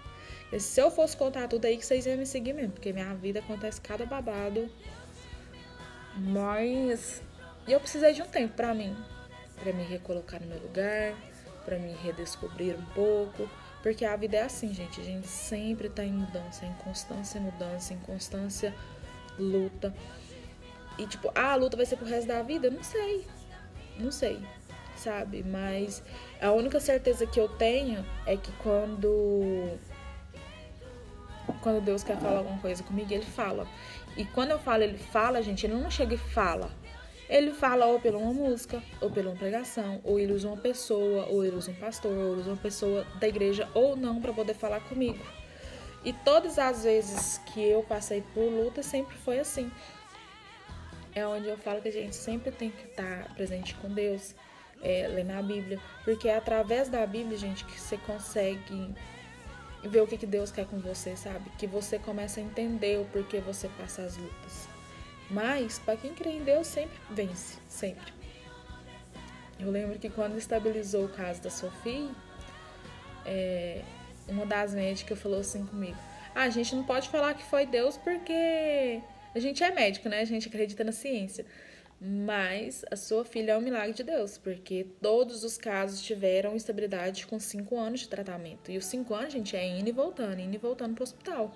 E se eu fosse contar tudo aí, que vocês iam me seguir mesmo, porque minha vida acontece cada babado. Mas eu precisei de um tempo pra mim, pra me recolocar no meu lugar, pra me redescobrir um pouco, porque a vida é assim, gente, a gente sempre tá em mudança, em constância mudança, em constância luta. E tipo, a luta vai ser pro resto da vida? Não sei, sabe? Mas a única certeza que eu tenho é que quando Deus quer falar alguma coisa comigo, ele fala. E quando eu falo, ele fala, gente, ele não chega e fala. Ele fala ou pela uma música, ou pela uma pregação, ou ele usa uma pessoa, ou ele usa um pastor, ou ele usa uma pessoa da igreja, ou não, pra poder falar comigo. E todas as vezes que eu passei por luta, sempre foi assim. É onde eu falo que a gente sempre tem que estar presente com Deus, lendo a Bíblia. Porque é através da Bíblia, gente, que você consegue ver o que Deus quer com você, sabe? Que você começa a entender o porquê você passa as lutas. Mas, para quem crê em Deus, sempre vence, sempre. Eu lembro que quando estabilizou o caso da Sofia, uma das médicas falou assim comigo, a gente não pode falar que foi Deus porque a gente é médico, né? A gente acredita na ciência. Mas a sua filha é um milagre de Deus, porque todos os casos tiveram estabilidade com 5 anos de tratamento. E os 5 anos, gente, é indo e voltando pro hospital.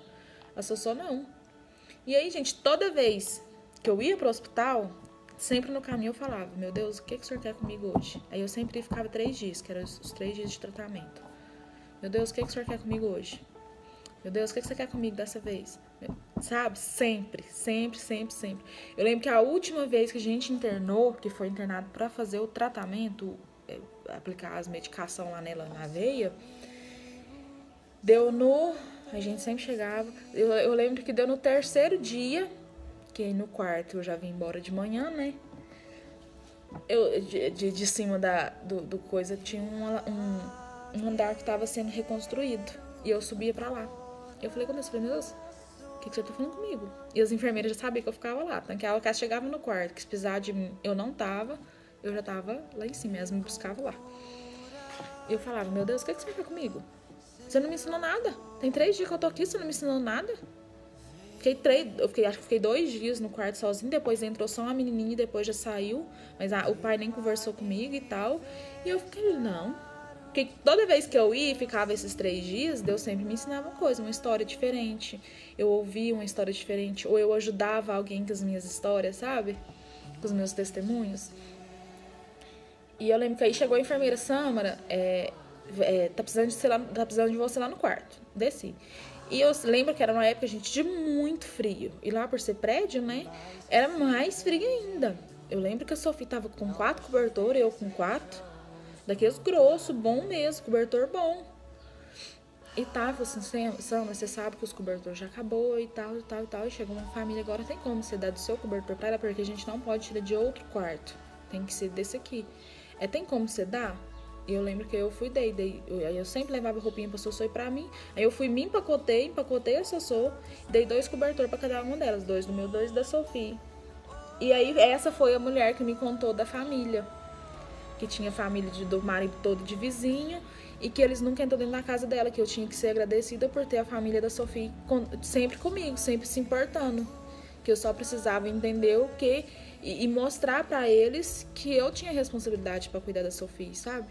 A Sossô não. E aí, gente, toda vez que eu ia pro hospital, sempre no caminho eu falava, meu Deus, o que o senhor quer comigo hoje? Aí eu sempre ficava 3 dias, que eram os 3 dias de tratamento. Meu Deus, o que o senhor quer comigo hoje? Meu Deus, o que você quer comigo dessa vez? Sabe? Sempre. Eu lembro que a última vez que a gente internou, que foi internado pra fazer o tratamento, aplicar as medicações lá nela na veia, a gente sempre chegava, eu lembro que deu no 3º dia, que aí no quarto eu já vim embora de manhã, né? De cima do coisa tinha um andar que tava sendo reconstruído, e eu subia pra lá. Eu falei com Deus, meu Deus, o que você tá falando comigo? E as enfermeiras já sabiam que eu ficava lá. Tanto que ela chegava no quarto, que se precisar de mim, eu não tava, eu já tava lá em cima, elas me buscavam lá. E eu falava, meu Deus, o que você quer comigo? Você não me ensinou nada. Tem 3 dias que eu tô aqui, você não me ensinou nada. Acho que fiquei 2 dias no quarto sozinho, depois entrou só uma menininha e depois já saiu. Mas o pai nem conversou comigo e tal. E eu fiquei, não. Porque toda vez que eu ia e ficava esses 3 dias, Deus sempre me ensinava uma coisa, uma história diferente. Eu ouvia uma história diferente, ou eu ajudava alguém com as minhas histórias, sabe? Com os meus testemunhos. E eu lembro que aí chegou a enfermeira, Sâmara, tá precisando de você lá no quarto. Desci. E eu lembro que era uma época, gente, de muito frio. E lá por ser prédio, né, era mais frio ainda. Eu lembro que a Sofia tava com 4 cobertores, eu com 4. Daqueles grossos, bom mesmo, cobertor bom. E tava assim, Sandra, você sabe que os cobertores já acabou e tal. E chegou uma família, agora tem como você dar do seu cobertor pra ela, porque a gente não pode tirar de outro quarto. Tem que ser desse aqui. Tem como você dar? E eu lembro que eu fui, aí eu sempre levava roupinha pra Sossô e pra mim. Aí eu fui, me empacotei a Sossô, dei 2 cobertores pra cada uma delas. 2 do meu, 2 da Sofia. E aí essa foi a mulher que me contou da família. Que tinha família do marido todo de vizinho. E que eles nunca entraram dentro da casa dela. Que eu tinha que ser agradecida por ter a família da Sofia sempre comigo, sempre se importando. Que eu só precisava entender o que... E mostrar pra eles que eu tinha responsabilidade pra cuidar da Sofia, sabe?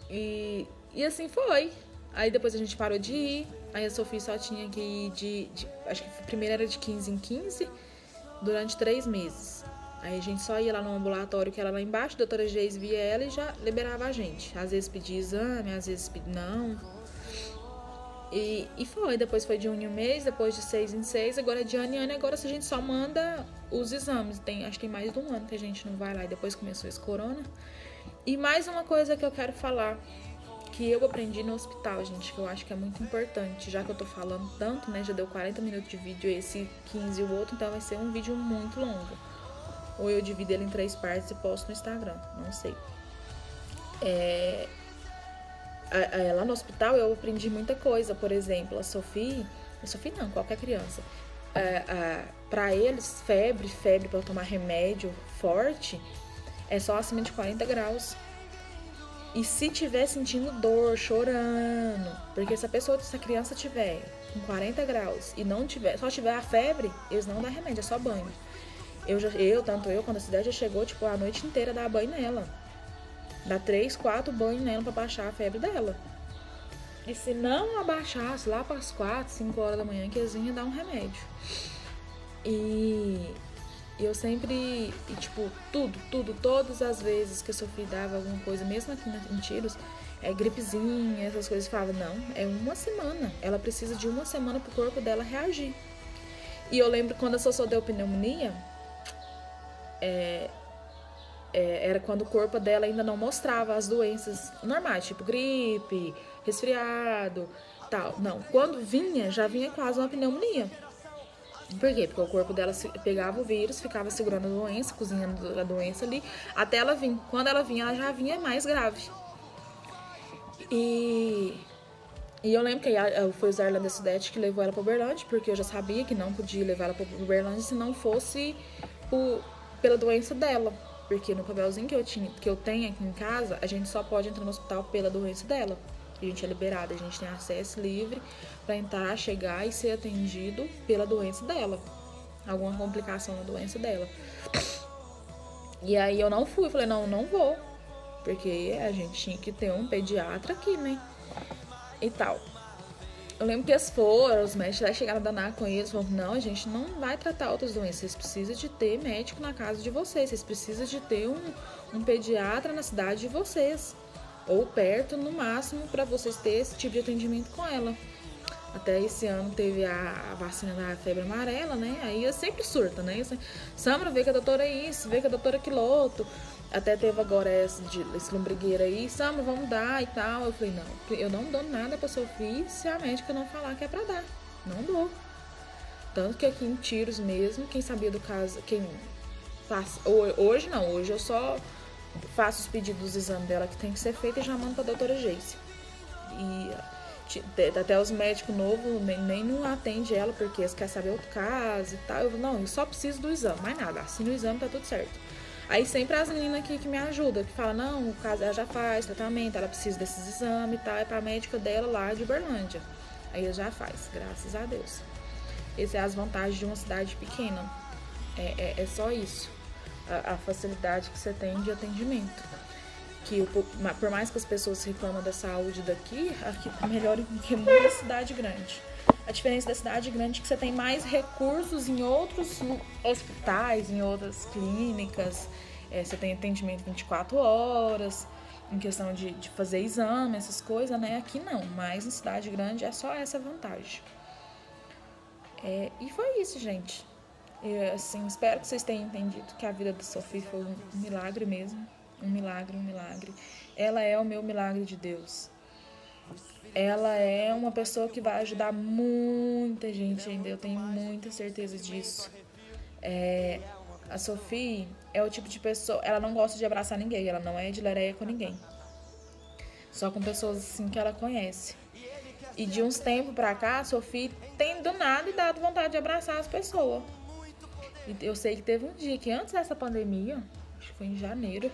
E assim foi. Aí depois a gente parou de ir. Aí a Sofia só tinha que ir acho que primeiro era de 15 em 15, durante 3 meses. Aí a gente só ia lá no ambulatório que era lá embaixo, a doutora Geis via ela e já liberava a gente. Às vezes pedia exame, às vezes não. E foi, depois foi de 1 em 1 mês, depois de 6 em 6, agora de ano em ano, agora a gente só manda os exames. Acho que tem mais de 1 ano que a gente não vai lá e depois começou esse corona. E mais uma coisa que eu quero falar, que eu aprendi no hospital, gente, que eu acho que é muito importante, já que eu tô falando tanto, né, já deu 40 minutos de vídeo, esse 15 e o outro, então vai ser um vídeo muito longo. Ou eu divido ele em 3 partes e posto no Instagram, não sei. Lá no hospital eu aprendi muita coisa, por exemplo, a Sofia não, qualquer criança, pra eles, febre pra tomar remédio forte, é só acima de 40 graus. E se tiver sentindo dor, chorando, porque se a criança tiver com 40 graus e não tiver, só tiver a febre, eles não dão remédio, é só banho. Quando a cidade já chegou, tipo, a noite inteira dá banho nela. Dá 3, 4 banhos nela pra baixar a febre dela. E se não abaixasse lá para as 4, 5 horas da manhã, que eles iam dar um remédio. E eu sempre, tipo, todas as vezes que a Sofia dava alguma coisa, mesmo aqui em Tiros, gripezinha, essas coisas, falava, não, é 1 semana. Ela precisa de 1 semana pro corpo dela reagir. E eu lembro quando a Sossô deu pneumonia, era quando o corpo dela ainda não mostrava as doenças normais, tipo gripe, resfriado, tal. Não, quando vinha, já vinha quase uma pneumonia. Por quê? Porque o corpo dela pegava o vírus, ficava segurando a doença, cozinhando a doença ali, até ela vir. Quando ela vinha, ela já vinha mais grave. E eu lembro que foi o Zé Arlanda Sudete que levou ela para Uberlândia, porque eu já sabia que não podia levar ela para Uberlândia se não fosse pela doença dela. Porque no papelzinho que eu tenho aqui em casa, a gente só pode entrar no hospital pela doença dela. A gente é liberada, a gente tem acesso livre para entrar, chegar e ser atendido pela doença dela. Alguma complicação na doença dela. E aí eu não fui, falei, não vou. Porque a gente tinha que ter um pediatra aqui, né? E tal. Eu lembro que os médicos chegaram a danar com eles, falaram, não, a gente não vai tratar outras doenças, vocês precisam de ter médico na casa de vocês precisam de ter um pediatra na cidade de vocês, ou perto, no máximo, para vocês terem esse tipo de atendimento com ela. Até esse ano teve a vacina da febre amarela, né, aí eu sempre surta, né, Samara, vê que a doutora é isso, vê que a doutora é quiloto. Até teve agora esse lombrigueiro aí, Samara, vamos dar e tal. Eu falei, não, eu não dou nada pra Sofia se a médica não falar que é pra dar. Não dou. Tanto que aqui em Tiros mesmo, quem sabia do caso, quem passa, hoje não, hoje eu só faço os pedidos dos exames dela que tem que ser feito e já mando pra doutora Geice. E até os médicos novos nem não atendem ela porque eles querem saber outro caso e tal. Eu só preciso do exame, mais nada. Assino o exame, tá tudo certo. Aí sempre as meninas aqui que me ajudam, que falam, não, o caso ela já faz tratamento, ela precisa desses exames e tal, é pra médica dela lá de Uberlândia. Aí ela já faz, graças a Deus. Essas são as vantagens de uma cidade pequena. É só isso. A facilidade que você tem de atendimento. Que por mais que as pessoas reclamam da saúde aqui tá melhor que muita cidade grande. A diferença da cidade grande é que você tem mais recursos em outros hospitais, em outras clínicas. Você tem atendimento 24 horas, em questão de fazer exame, essas coisas, né? Aqui não, mas em cidade grande é só essa vantagem. E foi isso, gente. Assim, espero que vocês tenham entendido que a vida da Sofia foi um milagre mesmo. Um milagre. Ela é o meu milagre de Deus. Ela é uma pessoa que vai ajudar muita gente ainda, eu tenho muita certeza disso. A Sofia é o tipo de pessoa, ela não gosta de abraçar ninguém, ela não é de lereia com ninguém. Só com pessoas assim que ela conhece. E de uns tempos pra cá, a Sofia tem do nada e dado vontade de abraçar as pessoas. E eu sei que teve um dia que antes dessa pandemia, acho que foi em janeiro,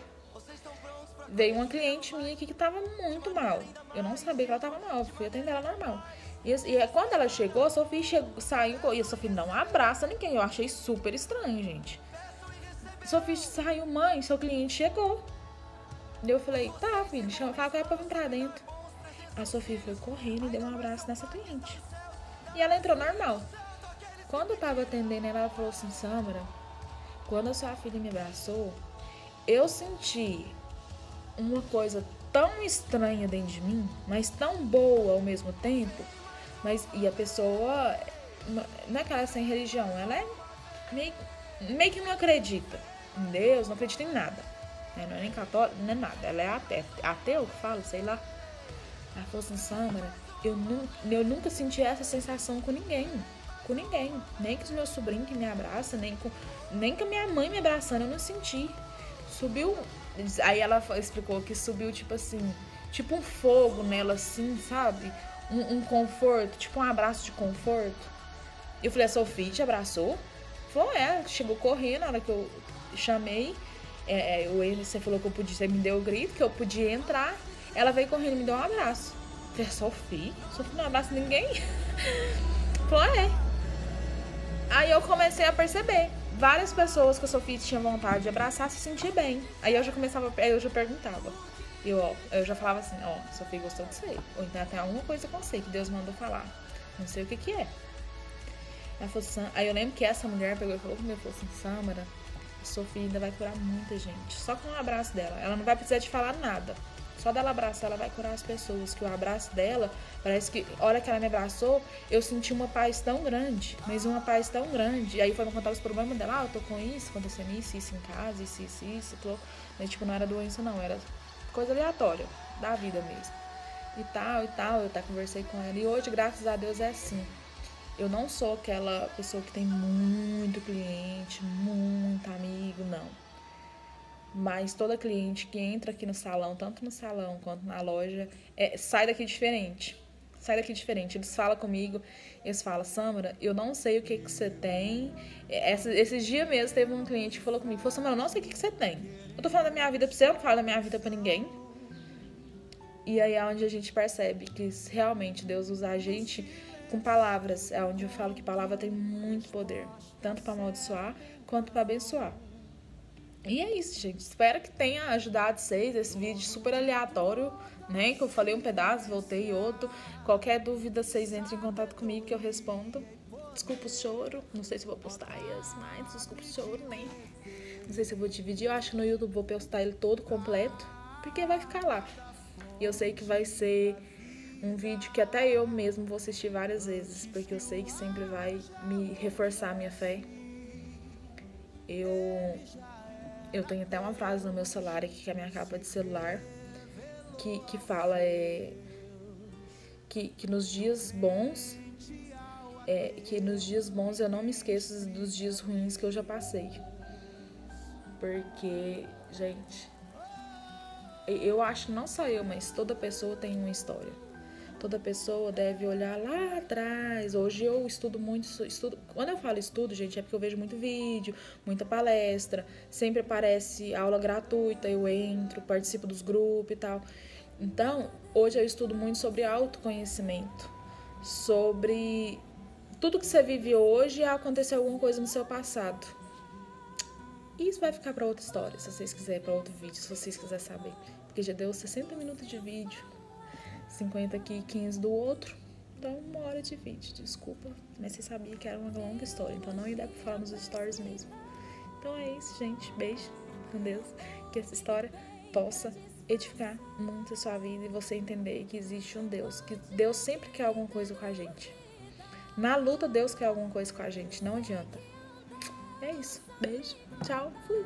veio uma cliente minha aqui que tava muito mal. Eu não sabia que ela tava mal, eu fui atender ela normal. E quando ela chegou, a Sofia saiu, e a Sofia não abraça ninguém. Eu achei super estranho, gente. A Sofia saiu, mãe, seu cliente chegou. E eu falei, tá, filho, fala que é pra vir pra dentro. A Sofia foi correndo e deu um abraço nessa cliente. E ela entrou normal. Quando eu tava atendendo ela, falou assim, Samara, quando a sua filha me abraçou, eu senti uma coisa tão estranha dentro de mim, mas tão boa ao mesmo tempo. E a pessoa, não é que ela é sem religião, ela é meio que não acredita em Deus, não acredita em nada. Não é nem católica, não é nada. Ela é ateu que fala, sei lá. Ela falou assim, Samara, eu nunca senti essa sensação com ninguém. Com ninguém. Nem com os meus sobrinhos que me abraçam, nem com a minha mãe me abraçando, eu não senti. Subiu. Aí ela explicou que subiu, tipo assim, tipo um fogo nela, assim, sabe? Um conforto, tipo um abraço de conforto. Eu falei, a Sofia te abraçou? Falou, chegou correndo na hora que eu chamei. Você falou que eu podia, você me deu o grito, que eu podia entrar. Ela veio correndo e me deu um abraço. Eu falei, Sofia não abraça ninguém? Falou, Aí eu comecei a perceber. Várias pessoas que a Sofia tinha vontade de abraçar se sentir bem. Aí eu já perguntava. Eu já falava assim, Sofia gostou de você. Ou então tem alguma coisa com você que Deus mandou falar. Não sei o que é. Ela falou assim, aí eu lembro que essa mulher pegou e falou comigo, falou assim, Samara, a Sofia ainda vai curar muita gente. Só com um abraço dela. Ela não vai precisar de falar nada. Só dela abraçar, ela vai curar as pessoas. Que o abraço dela, parece que, a hora que ela me abraçou, eu senti uma paz tão grande. Mas uma paz tão grande. E aí foi me contar os problemas dela. Eu tô com isso, acontecendo isso em casa, isso. Mas, tipo, não era doença, não. Era coisa aleatória, da vida mesmo. E tal. Eu até conversei com ela. E hoje, graças a Deus, é assim. Eu não sou aquela pessoa que tem muito cliente, muito amigo, não. Mas toda cliente que entra aqui no salão, tanto no salão quanto na loja, sai daqui diferente. Eles falam comigo, eles falam, Samara, eu não sei o que você tem. Esses dias mesmo teve um cliente que falou comigo, falou, Samara, eu não sei o que você tem. Eu tô falando da minha vida pra você, eu não falo da minha vida pra ninguém. E aí é onde a gente percebe que realmente Deus usa a gente com palavras. É onde eu falo que palavra tem muito poder, tanto pra amaldiçoar quanto pra abençoar. E é isso, gente. Espero que tenha ajudado vocês. Esse vídeo super aleatório, né? Que eu falei um pedaço, voltei outro. Qualquer dúvida, vocês entrem em contato comigo que eu respondo. Desculpa o choro. Não sei se vou postar isso, mas desculpa o choro, né? Não sei se eu vou dividir. Eu acho que no YouTube vou postar ele todo completo, porque vai ficar lá. E eu sei que vai ser um vídeo que até eu mesmo vou assistir várias vezes, porque eu sei que sempre vai me reforçar a minha fé. Eu tenho até uma frase no meu celular aqui, que é a minha capa de celular, que fala que nos dias bons, eu não me esqueço dos dias ruins que eu já passei. Porque, gente, eu acho, não só eu, mas toda pessoa tem uma história. Toda pessoa deve olhar lá atrás. Hoje eu estudo muito. Quando eu falo estudo, gente, é porque eu vejo muito vídeo, muita palestra. Sempre aparece aula gratuita, eu entro, participo dos grupos e tal. Então, hoje eu estudo muito sobre autoconhecimento. Sobre tudo que você vive hoje e aconteceu alguma coisa no seu passado. E isso vai ficar para outra história, se vocês quiserem, para outro vídeo, se vocês quiserem saber. Porque já deu 60 minutos de vídeo. 50 aqui e 15 do outro. Então, 1 hora de vídeo, desculpa. Mas você sabia que era uma longa história, então não ia dar pra falar nos stories mesmo. Então é isso, gente. Beijo com Deus. Que essa história possa edificar muito a sua vida e você entender que existe um Deus. Que Deus sempre quer alguma coisa com a gente. Na luta, Deus quer alguma coisa com a gente. Não adianta. É isso. Beijo. Tchau. Fui.